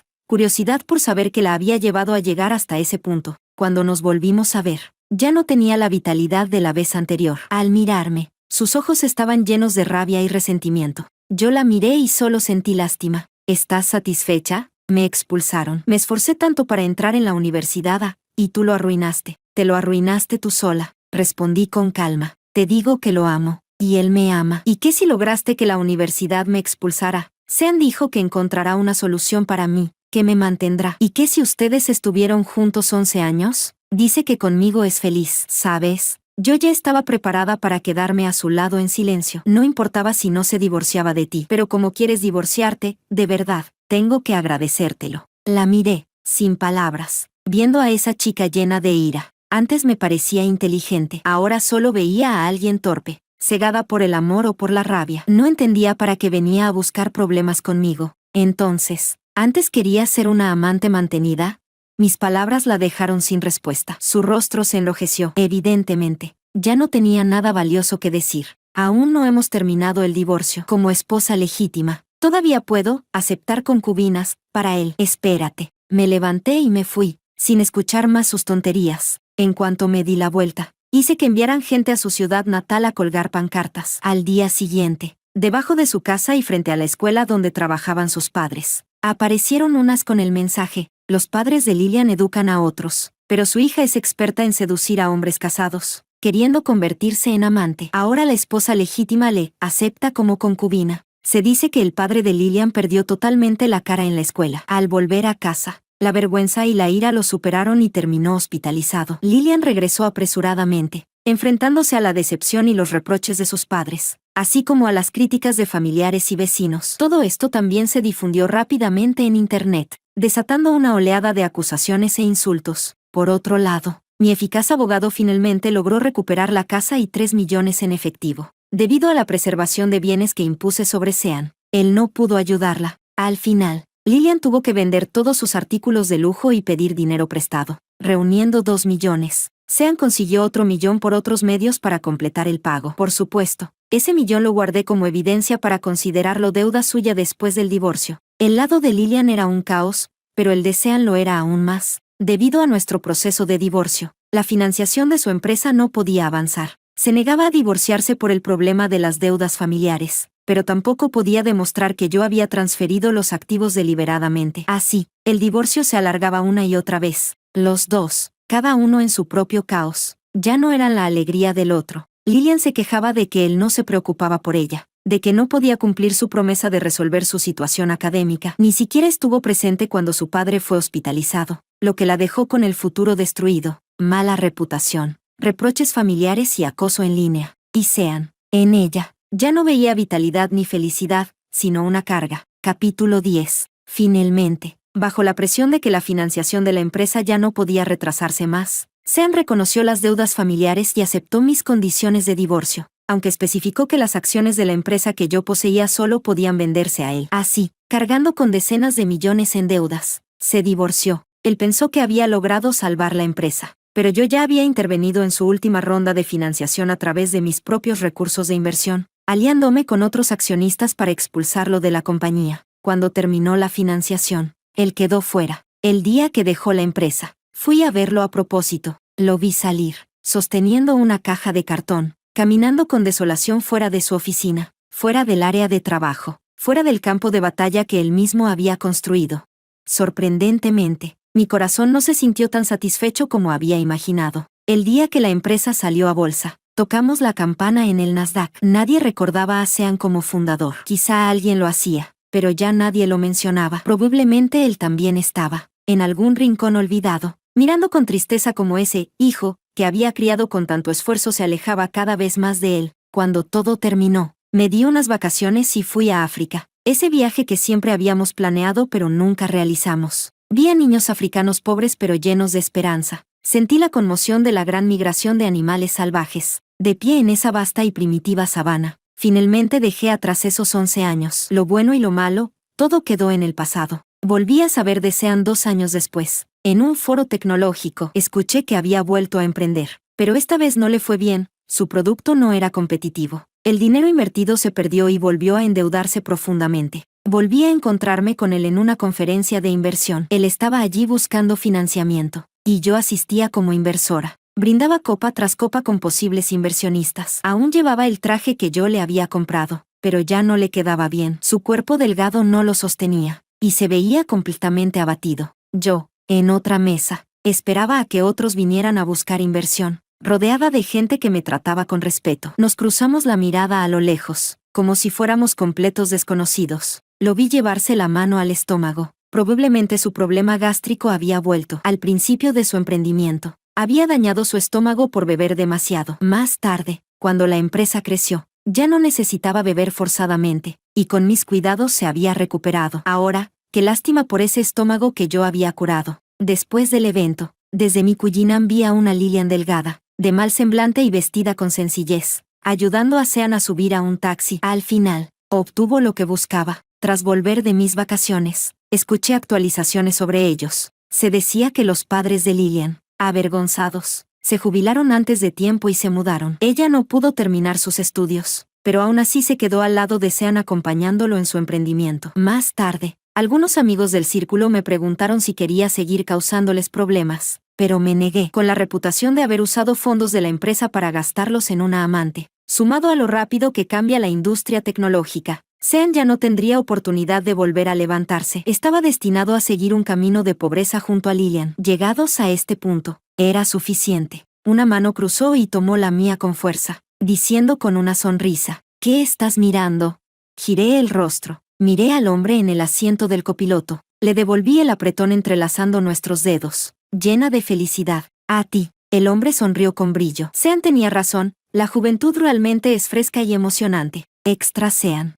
por saber qué la había llevado a llegar hasta ese punto. Cuando nos volvimos a ver, ya no tenía la vitalidad de la vez anterior. Al mirarme, sus ojos estaban llenos de rabia y resentimiento. Yo la miré y solo sentí lástima. ¿Estás satisfecha? Me expulsaron. Me esforcé tanto para entrar en la universidad, y tú lo arruinaste. Te lo arruinaste tú sola. Respondí con calma. Te digo que lo amo, y él me ama. ¿Y qué si lograste que la universidad me expulsara? Sean dijo que encontrará una solución para mí, que me mantendrá. ¿Y qué si ustedes estuvieron juntos 11 años? Dice que conmigo es feliz. ¿Sabes? Yo ya estaba preparada para quedarme a su lado en silencio. No importaba si no se divorciaba de ti. Pero como quieres divorciarte, de verdad, tengo que agradecértelo. La miré, sin palabras, viendo a esa chica llena de ira. Antes me parecía inteligente, ahora solo veía a alguien torpe, cegada por el amor o por la rabia. No entendía para qué venía a buscar problemas conmigo. Entonces, ¿antes quería ser una amante mantenida? Mis palabras la dejaron sin respuesta. Su rostro se enrojeció. Evidentemente, ya no tenía nada valioso que decir. Aún no hemos terminado el divorcio. Como esposa legítima, todavía puedo aceptar concubinas para él. Espérate. Me levanté y me fui, sin escuchar más sus tonterías. En cuanto me di la vuelta, hice que enviaran gente a su ciudad natal a colgar pancartas. Al día siguiente, debajo de su casa y frente a la escuela donde trabajaban sus padres, aparecieron unas con el mensaje: los padres de Lillian educan a otros, pero su hija es experta en seducir a hombres casados, queriendo convertirse en amante. Ahora la esposa legítima le acepta como concubina. Se dice que el padre de Lillian perdió totalmente la cara en la escuela. Al volver a casa, La vergüenza y la ira lo superaron y terminó hospitalizado. Lillian regresó apresuradamente, enfrentándose a la decepción y los reproches de sus padres, así como a las críticas de familiares y vecinos. Todo esto también se difundió rápidamente en Internet, desatando una oleada de acusaciones e insultos. Por otro lado, mi eficaz abogado finalmente logró recuperar la casa y 3 millones en efectivo. Debido a la preservación de bienes que impuse sobre Sean, él no pudo ayudarla. Al final, Lillian tuvo que vender todos sus artículos de lujo y pedir dinero prestado, reuniendo 2 millones. Sean consiguió otro millón por otros medios para completar el pago. Por supuesto, ese millón lo guardé como evidencia para considerarlo deuda suya después del divorcio. El lado de Lillian era un caos, pero el de Sean lo era aún más. Debido a nuestro proceso de divorcio, la financiación de su empresa no podía avanzar. Se negaba a divorciarse por el problema de las deudas familiares, pero tampoco podía demostrar que yo había transferido los activos deliberadamente. Así, el divorcio se alargaba una y otra vez. Los dos, cada uno en su propio caos, ya no eran la alegría del otro. Lillian se quejaba de que él no se preocupaba por ella, de que no podía cumplir su promesa de resolver su situación académica. Ni siquiera estuvo presente cuando su padre fue hospitalizado, lo que la dejó con el futuro destruido, mala reputación, reproches familiares y acoso en línea. Y Sean, en ella, ya no veía vitalidad ni felicidad, sino una carga. Capítulo 10. Finalmente, bajo la presión de que la financiación de la empresa ya no podía retrasarse más, Sean reconoció las deudas familiares y aceptó mis condiciones de divorcio, aunque especificó que las acciones de la empresa que yo poseía solo podían venderse a él. Así, cargando con decenas de millones en deudas, se divorció. Él pensó que había logrado salvar la empresa, pero yo ya había intervenido en su última ronda de financiación a través de mis propios recursos de inversión, aliándome con otros accionistas para expulsarlo de la compañía. Cuando terminó la financiación, él quedó fuera. El día que dejó la empresa, fui a verlo a propósito. Lo vi salir, sosteniendo una caja de cartón, caminando con desolación fuera de su oficina, fuera del área de trabajo, fuera del campo de batalla que él mismo había construido. Sorprendentemente, mi corazón no se sintió tan satisfecho como había imaginado. El día que la empresa salió a bolsa, tocamos la campana en el Nasdaq. Nadie recordaba a Sean como fundador. Quizá alguien lo hacía, pero ya nadie lo mencionaba. Probablemente él también estaba, en algún rincón olvidado, mirando con tristeza como ese hijo, que había criado con tanto esfuerzo, se alejaba cada vez más de él. Cuando todo terminó, me di unas vacaciones y fui a África. Ese viaje que siempre habíamos planeado pero nunca realizamos. Vi a niños africanos pobres pero llenos de esperanza. Sentí la conmoción de la gran migración de animales salvajes. De pie en esa vasta y primitiva sabana, finalmente dejé atrás esos 11 años. Lo bueno y lo malo, todo quedó en el pasado. Volví a saber de Sean 2 años después. En un foro tecnológico, escuché que había vuelto a emprender. Pero esta vez no le fue bien, su producto no era competitivo. El dinero invertido se perdió y volvió a endeudarse profundamente. Volví a encontrarme con él en una conferencia de inversión. Él estaba allí buscando financiamiento, y yo asistía como inversora. Brindaba copa tras copa con posibles inversionistas. Aún llevaba el traje que yo le había comprado, pero ya no le quedaba bien. Su cuerpo delgado no lo sostenía, y se veía completamente abatido. Yo, en otra mesa, esperaba a que otros vinieran a buscar inversión, rodeada de gente que me trataba con respeto. Nos cruzamos la mirada a lo lejos, como si fuéramos completos desconocidos. Lo vi llevarse la mano al estómago. Probablemente su problema gástrico había vuelto. Al principio de su emprendimiento, había dañado su estómago por beber demasiado. Más tarde, cuando la empresa creció, ya no necesitaba beber forzadamente, y con mis cuidados se había recuperado. Ahora, qué lástima por ese estómago que yo había curado. Después del evento, desde mi Cullinan vi a una Lillian delgada, de mal semblante y vestida con sencillez, ayudando a Sean a subir a un taxi. Al final, obtuvo lo que buscaba. Tras volver de mis vacaciones, escuché actualizaciones sobre ellos. Se decía que los padres de Lillian, avergonzados, se jubilaron antes de tiempo y se mudaron. Ella no pudo terminar sus estudios, pero aún así se quedó al lado de Sean acompañándolo en su emprendimiento. Más tarde, algunos amigos del círculo me preguntaron si quería seguir causándoles problemas, pero me negué. Con la reputación de haber usado fondos de la empresa para gastarlos en una amante, sumado a lo rápido que cambia la industria tecnológica, Sean ya no tendría oportunidad de volver a levantarse. Estaba destinado a seguir un camino de pobreza junto a Lillian. Llegados a este punto, era suficiente. Una mano cruzó y tomó la mía con fuerza, diciendo con una sonrisa, ¿qué estás mirando? Giré el rostro, miré al hombre en el asiento del copiloto, Le devolví el apretón entrelazando nuestros dedos, llena de felicidad. A ti. El hombre sonrió con brillo. Sean tenía razón, la juventud realmente es fresca y emocionante. Extra Sean.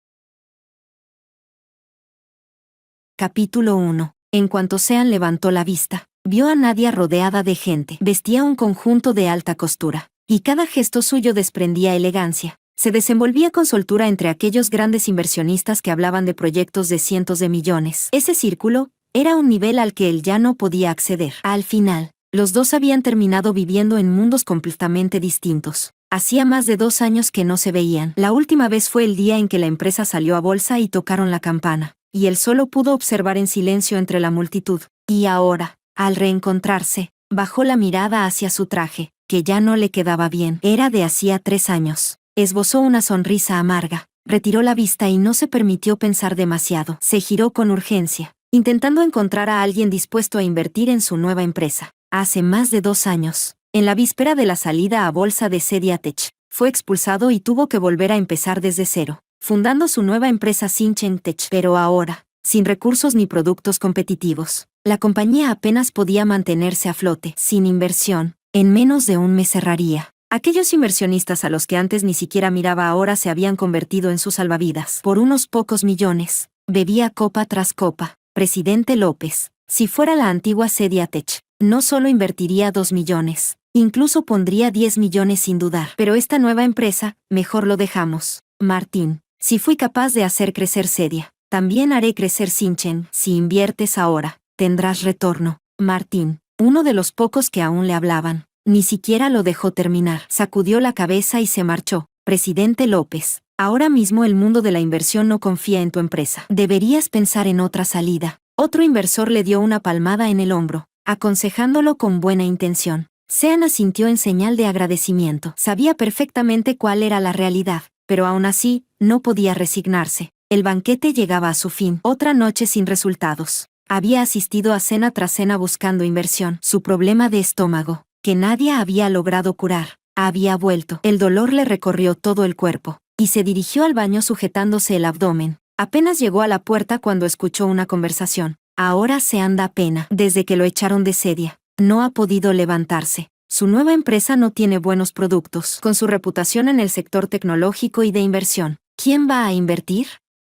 Capítulo 1. En cuanto Sean levantó la vista, vio a Nadia rodeada de gente. Vestía un conjunto de alta costura, y cada gesto suyo desprendía elegancia. Se desenvolvía con soltura entre aquellos grandes inversionistas que hablaban de proyectos de cientos de millones. Ese círculo era un nivel al que él ya no podía acceder. Al final, los dos habían terminado viviendo en mundos completamente distintos. Hacía más de 2 años que no se veían. La última vez fue el día en que la empresa salió a bolsa y tocaron la campana, y él solo pudo observar en silencio entre la multitud. Y ahora, al reencontrarse, bajó la mirada hacia su traje, que ya no le quedaba bien. Era de hacía 3 años. Esbozó una sonrisa amarga, retiró la vista y no se permitió pensar demasiado. Se giró con urgencia, intentando encontrar a alguien dispuesto a invertir en su nueva empresa. Hace más de 2 años, en la víspera de la salida a bolsa de Zediatech, fue expulsado y tuvo que volver a empezar desde cero, fundando su nueva empresa Sinchen Tech. Pero ahora, sin recursos ni productos competitivos, la compañía apenas podía mantenerse a flote. Sin inversión, en menos de un mes cerraría. Aquellos inversionistas a los que antes ni siquiera miraba ahora se habían convertido en sus salvavidas. Por unos pocos millones, bebía copa tras copa. Presidente López, si fuera la antigua Zediatech, no solo invertiría 2 millones, incluso pondría 10 millones sin dudar. Pero esta nueva empresa, mejor lo dejamos. Martín, si fui capaz de hacer crecer Zedia, también haré crecer Sinchen. Si inviertes ahora, tendrás retorno. Martín, uno de los pocos que aún le hablaban, ni siquiera lo dejó terminar. Sacudió la cabeza y se marchó. Presidente López, ahora mismo el mundo de la inversión no confía en tu empresa. Deberías pensar en otra salida. Otro inversor le dio una palmada en el hombro, aconsejándolo con buena intención. Sean asintió en señal de agradecimiento. Sabía perfectamente cuál era la realidad, pero aún así, no podía resignarse. El banquete llegaba a su fin. Otra noche sin resultados. Había asistido a cena tras cena buscando inversión. Su problema de estómago, que nadie había logrado curar, había vuelto. El dolor le recorrió todo el cuerpo, y se dirigió al baño sujetándose el abdomen. Apenas llegó a la puerta cuando escuchó una conversación. Ahora se anda pena. Desde que lo echaron de Zedia, no ha podido levantarse. Su nueva empresa no tiene buenos productos. Con su reputación en el sector tecnológico y de inversión, ¿quién va a invertir?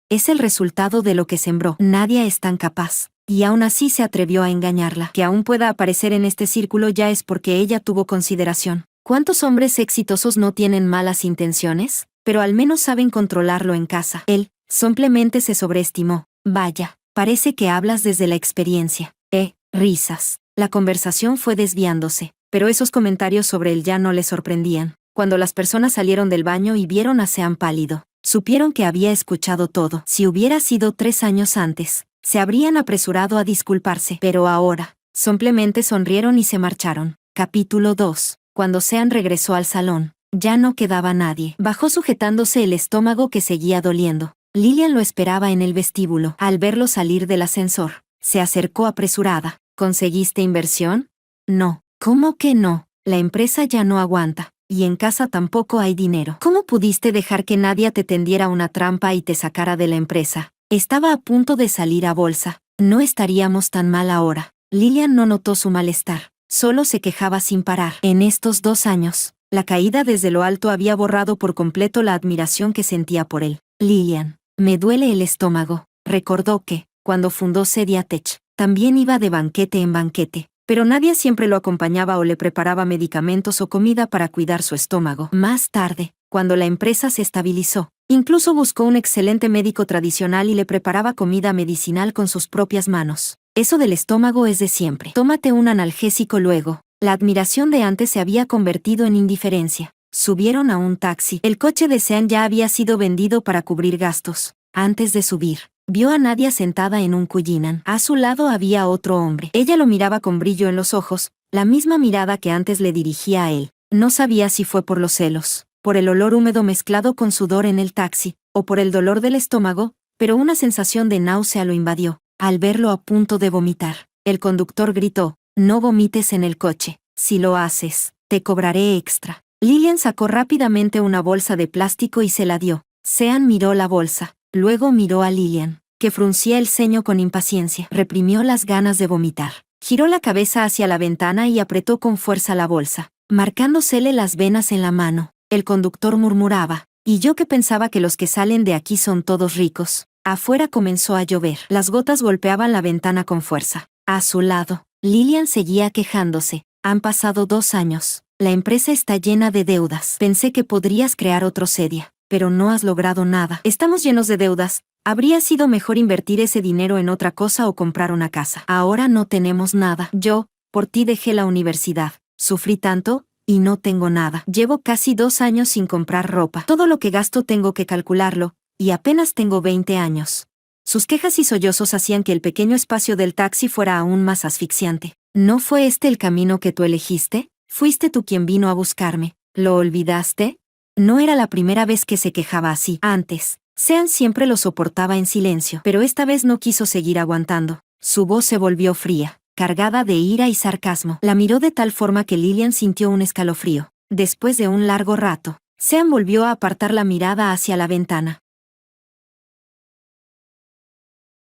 Es el resultado de lo que sembró. Nadie es tan capaz. Y aún así se atrevió a engañarla. Que aún pueda aparecer en este círculo ya es porque ella tuvo consideración. ¿Cuántos hombres exitosos no tienen malas intenciones? Pero al menos saben controlarlo en casa. Él, simplemente se sobreestimó. Vaya, parece que hablas desde la experiencia. Risas. La conversación fue desviándose, pero esos comentarios sobre él ya no le sorprendían. Cuando las personas salieron del baño y vieron a Sean pálido, supieron que había escuchado todo. Si hubiera sido 3 años antes, se habrían apresurado a disculparse, pero ahora, simplemente sonrieron y se marcharon. Capítulo 2. Cuando Sean regresó al salón, ya no quedaba nadie. Bajó sujetándose el estómago que seguía doliendo. Lilian lo esperaba en el vestíbulo. Al verlo salir del ascensor, se acercó apresurada. ¿Conseguiste inversión? No. ¿Cómo que no? La empresa ya no aguanta, y en casa tampoco hay dinero. ¿Cómo pudiste dejar que Nadia te tendiera una trampa y te sacara de la empresa? Estaba a punto de salir a bolsa. No estaríamos tan mal ahora. Lilian no notó su malestar. Solo se quejaba sin parar. En estos 2 años, la caída desde lo alto había borrado por completo la admiración que sentía por él. Lilian, me duele el estómago. Recordó que, cuando fundó Zediatech, también iba de banquete en banquete, pero nadie siempre lo acompañaba o le preparaba medicamentos o comida para cuidar su estómago. Más tarde, cuando la empresa se estabilizó, incluso buscó un excelente médico tradicional y le preparaba comida medicinal con sus propias manos. Eso del estómago es de siempre. Tómate un analgésico luego. La admiración de antes se había convertido en indiferencia. Subieron a un taxi. El coche de Sean ya había sido vendido para cubrir gastos. Antes de subir, vio a Nadia sentada en un Cullinan. A su lado había otro hombre. Ella lo miraba con brillo en los ojos, la misma mirada que antes le dirigía a él. No sabía si fue por los celos, por el olor húmedo mezclado con sudor en el taxi, o por el dolor del estómago, pero una sensación de náusea lo invadió. Al verlo a punto de vomitar, el conductor gritó, «No vomites en el coche. Si lo haces, te cobraré extra». Lilian sacó rápidamente una bolsa de plástico y se la dio. Sean miró la bolsa. Luego miró a Lilian, que fruncía el ceño con impaciencia. Reprimió las ganas de vomitar. Giró la cabeza hacia la ventana y apretó con fuerza la bolsa, marcándosele las venas en la mano. El conductor murmuraba, «¿Y yo que pensaba que los que salen de aquí son todos ricos?» Afuera comenzó a llover. Las gotas golpeaban la ventana con fuerza. A su lado, Lillian seguía quejándose. «Han pasado 2 años. La empresa está llena de deudas. Pensé que podrías crear otro Cedia, pero no has logrado nada. Estamos llenos de deudas. Habría sido mejor invertir ese dinero en otra cosa o comprar una casa. Ahora no tenemos nada. Yo, por ti dejé la universidad. Sufrí tanto, y no tengo nada. Llevo casi 2 años sin comprar ropa. Todo lo que gasto tengo que calcularlo, y apenas tengo 20 años». Sus quejas y sollozos hacían que el pequeño espacio del taxi fuera aún más asfixiante. «¿No fue este el camino que tú elegiste? Fuiste tú quien vino a buscarme. ¿Lo olvidaste?» No era la primera vez que se quejaba así. Antes, Sean siempre lo soportaba en silencio, pero esta vez no quiso seguir aguantando. Su voz se volvió fría, cargada de ira y sarcasmo. La miró de tal forma que Lillian sintió un escalofrío. Después de un largo rato, Sean volvió a apartar la mirada hacia la ventana.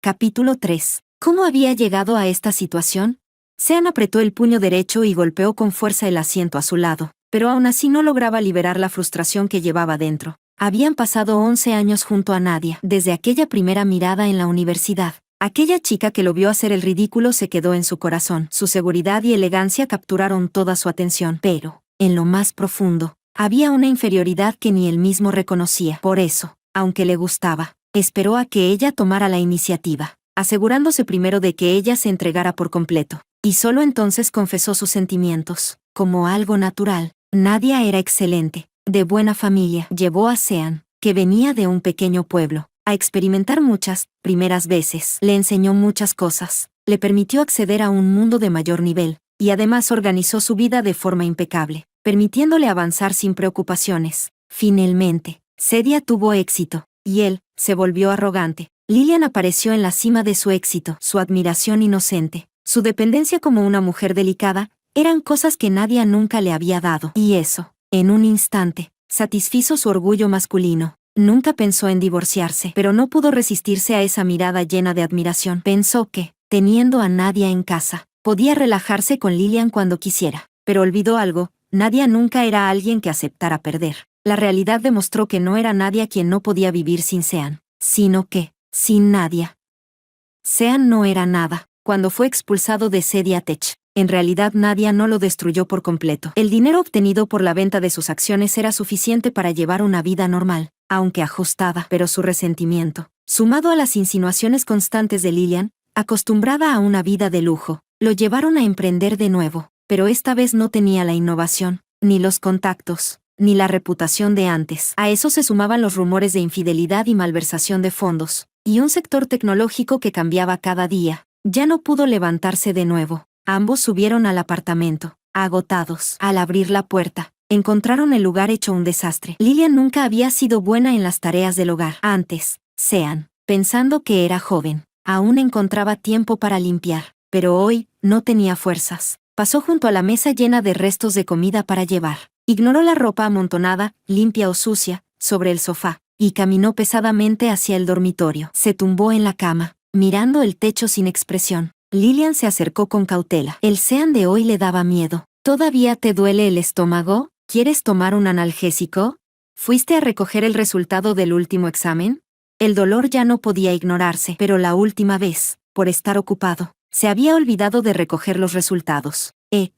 Capítulo 3. ¿Cómo había llegado a esta situación? Sean apretó el puño derecho y golpeó con fuerza el asiento a su lado, pero aún así no lograba liberar la frustración que llevaba dentro. Habían pasado 11 años junto a Nadia, desde aquella primera mirada en la universidad. Aquella chica que lo vio hacer el ridículo se quedó en su corazón. Su seguridad y elegancia capturaron toda su atención, pero, en lo más profundo, había una inferioridad que ni él mismo reconocía. Por eso, aunque le gustaba, esperó a que ella tomara la iniciativa, asegurándose primero de que ella se entregara por completo, y solo entonces confesó sus sentimientos, como algo natural. Nadia era excelente, de buena familia. Llevó a Sean, que venía de un pequeño pueblo, a experimentar muchas primeras veces. Le enseñó muchas cosas, le permitió acceder a un mundo de mayor nivel, y además organizó su vida de forma impecable, permitiéndole avanzar sin preocupaciones. Finalmente, Cedia tuvo éxito, y él se volvió arrogante. Lillian apareció en la cima de su éxito. Su admiración inocente, su dependencia como una mujer delicada, eran cosas que Nadia nunca le había dado. Y eso, en un instante, satisfizo su orgullo masculino. Nunca pensó en divorciarse, pero no pudo resistirse a esa mirada llena de admiración. Pensó que, teniendo a Nadia en casa, podía relajarse con Lillian cuando quisiera. Pero olvidó algo: Nadia nunca era alguien que aceptara perder. La realidad demostró que no era Nadia quien no podía vivir sin Sean, sino que, sin Nadia, Sean no era nada. Cuando fue expulsado de Cedia Tech, en realidad Nadia no lo destruyó por completo. El dinero obtenido por la venta de sus acciones era suficiente para llevar una vida normal, aunque ajustada, pero su resentimiento, sumado a las insinuaciones constantes de Lillian, acostumbrada a una vida de lujo, lo llevaron a emprender de nuevo, pero esta vez no tenía la innovación, ni los contactos, ni la reputación de antes. A eso se sumaban los rumores de infidelidad y malversación de fondos, y un sector tecnológico que cambiaba cada día. Ya no pudo levantarse de nuevo. Ambos subieron al apartamento, agotados. Al abrir la puerta, encontraron el lugar hecho un desastre. Lillian nunca había sido buena en las tareas del hogar. Antes, Sean, pensando que era joven, aún encontraba tiempo para limpiar, pero hoy, no tenía fuerzas. Pasó junto a la mesa llena de restos de comida para llevar. Ignoró la ropa amontonada, limpia o sucia, sobre el sofá, y caminó pesadamente hacia el dormitorio. Se tumbó en la cama, mirando el techo sin expresión. Lillian se acercó con cautela. El Sean de hoy le daba miedo. ¿Todavía te duele el estómago? ¿Quieres tomar un analgésico? ¿Fuiste a recoger el resultado del último examen? El dolor ya no podía ignorarse, pero la última vez, por estar ocupado, se había olvidado de recoger los resultados.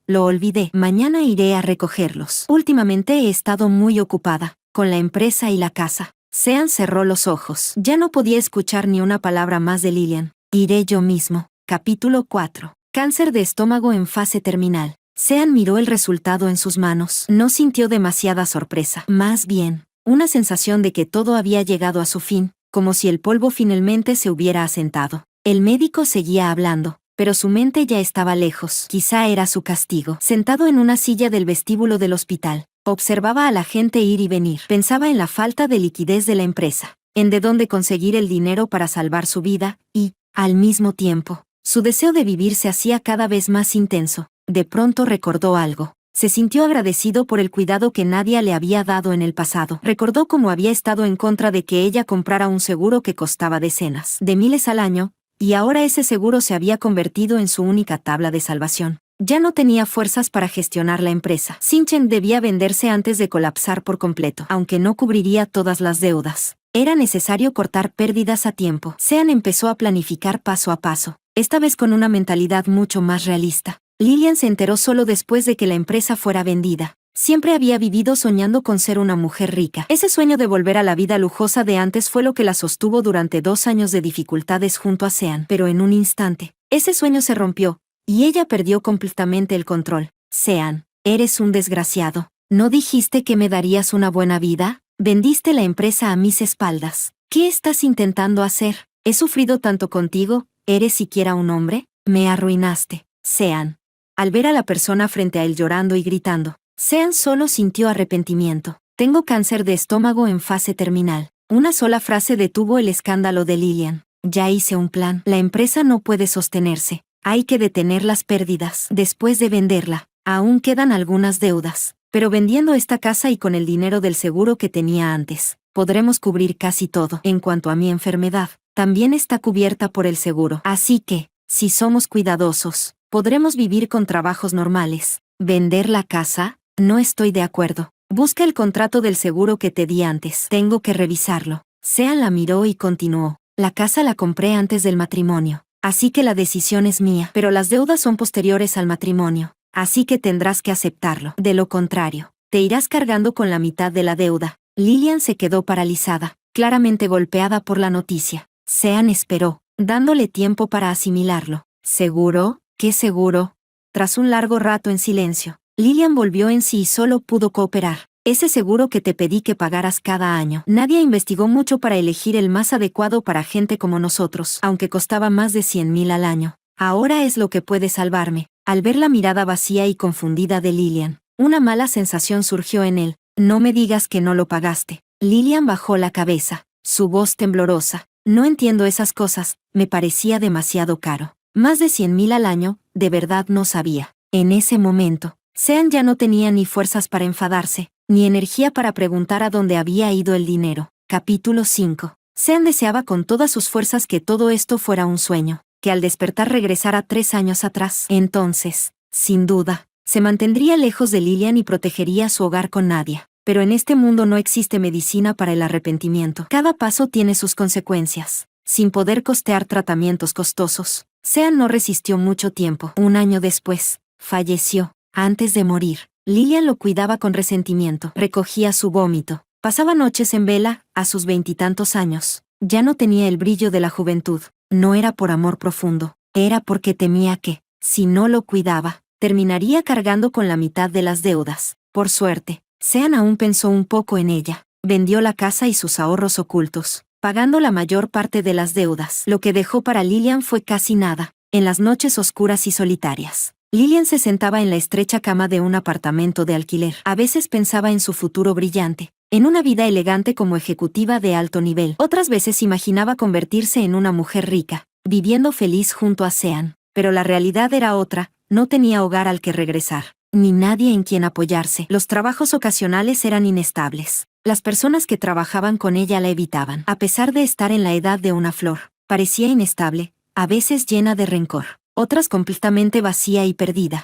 Lo olvidé. Mañana iré a recogerlos. Últimamente he estado muy ocupada, con la empresa y la casa. Sean cerró los ojos. Ya no podía escuchar ni una palabra más de Lillian. Iré yo mismo. Capítulo 4. Cáncer de estómago en fase terminal. Sean miró el resultado en sus manos. No sintió demasiada sorpresa. Más bien, una sensación de que todo había llegado a su fin, como si el polvo finalmente se hubiera asentado. El médico seguía hablando, pero su mente ya estaba lejos. Quizá era su castigo. Sentado en una silla del vestíbulo del hospital, observaba a la gente ir y venir. Pensaba en la falta de liquidez de la empresa, en de dónde conseguir el dinero para salvar su vida, y, al mismo tiempo, su deseo de vivir se hacía cada vez más intenso. De pronto recordó algo. Se sintió agradecido por el cuidado que Nadia le había dado en el pasado. Recordó cómo había estado en contra de que ella comprara un seguro que costaba decenas de miles al año, y ahora ese seguro se había convertido en su única tabla de salvación. Ya no tenía fuerzas para gestionar la empresa. Sinchen debía venderse antes de colapsar por completo, aunque no cubriría todas las deudas. Era necesario cortar pérdidas a tiempo. Sean empezó a planificar paso a paso, esta vez con una mentalidad mucho más realista. Lilian se enteró solo después de que la empresa fuera vendida. Siempre había vivido soñando con ser una mujer rica. Ese sueño de volver a la vida lujosa de antes fue lo que la sostuvo durante 2 años de dificultades junto a Sean. Pero en un instante, ese sueño se rompió, y ella perdió completamente el control. Sean, eres un desgraciado. ¿No dijiste que me darías una buena vida? Vendiste la empresa a mis espaldas. ¿Qué estás intentando hacer? He sufrido tanto contigo, ¿eres siquiera un hombre? Me arruinaste. Sean. Al ver a la persona frente a él llorando y gritando, Sean solo sintió arrepentimiento. Tengo cáncer de estómago en fase terminal. Una sola frase detuvo el escándalo de Lilian. Ya hice un plan. La empresa no puede sostenerse. Hay que detener las pérdidas. Después de venderla, aún quedan algunas deudas. Pero vendiendo esta casa y con el dinero del seguro que tenía antes, podremos cubrir casi todo. En cuanto a mi enfermedad, también está cubierta por el seguro. Así que, si somos cuidadosos, podremos vivir con trabajos normales. ¿Vender la casa? No estoy de acuerdo. Busca el contrato del seguro que te di antes. Tengo que revisarlo. Sean la miró y continuó. La casa la compré antes del matrimonio. Así que la decisión es mía. Pero las deudas son posteriores al matrimonio. Así que tendrás que aceptarlo. De lo contrario, te irás cargando con la mitad de la deuda. Lilian se quedó paralizada, claramente golpeada por la noticia. Sean esperó, dándole tiempo para asimilarlo. ¿Seguro? ¿Qué seguro? Tras un largo rato en silencio, Lilian volvió en sí y solo pudo cooperar. Ese seguro que te pedí que pagaras cada año. Nadia investigó mucho para elegir el más adecuado para gente como nosotros, aunque costaba más de 100,000 al año. Ahora es lo que puede salvarme. Al ver la mirada vacía y confundida de Lilian, una mala sensación surgió en él. No me digas que no lo pagaste. Lilian bajó la cabeza, su voz temblorosa. No entiendo esas cosas, me parecía demasiado caro. Más de 100,000 al año, de verdad no sabía. En ese momento, Sean ya no tenía ni fuerzas para enfadarse, ni energía para preguntar a dónde había ido el dinero. Capítulo 5. Sean deseaba con todas sus fuerzas que todo esto fuera un sueño, que al despertar regresara 3 años atrás. Entonces, sin duda, se mantendría lejos de Lilian y protegería su hogar con Nadia. Pero en este mundo no existe medicina para el arrepentimiento. Cada paso tiene sus consecuencias. Sin poder costear tratamientos costosos, Sean no resistió mucho tiempo. 1 año después, falleció. Antes de morir, Lilian lo cuidaba con resentimiento. Recogía su vómito. Pasaba noches en vela, a sus 20 años. Ya no tenía el brillo de la juventud. No era por amor profundo. Era porque temía que, si no lo cuidaba, terminaría cargando con la mitad de las deudas. Por suerte, Sean aún pensó un poco en ella. Vendió la casa y sus ahorros ocultos, pagando la mayor parte de las deudas. Lo que dejó para Lilian fue casi nada. En las noches oscuras y solitarias, Lilian se sentaba en la estrecha cama de un apartamento de alquiler. A veces pensaba en su futuro brillante, en una vida elegante como ejecutiva de alto nivel. Otras veces imaginaba convertirse en una mujer rica, viviendo feliz junto a Sean. Pero la realidad era otra, no tenía hogar al que regresar, ni nadie en quien apoyarse. Los trabajos ocasionales eran inestables. Las personas que trabajaban con ella la evitaban. A pesar de estar en la edad de una flor, parecía inestable, a veces llena de rencor, otras completamente vacía y perdida.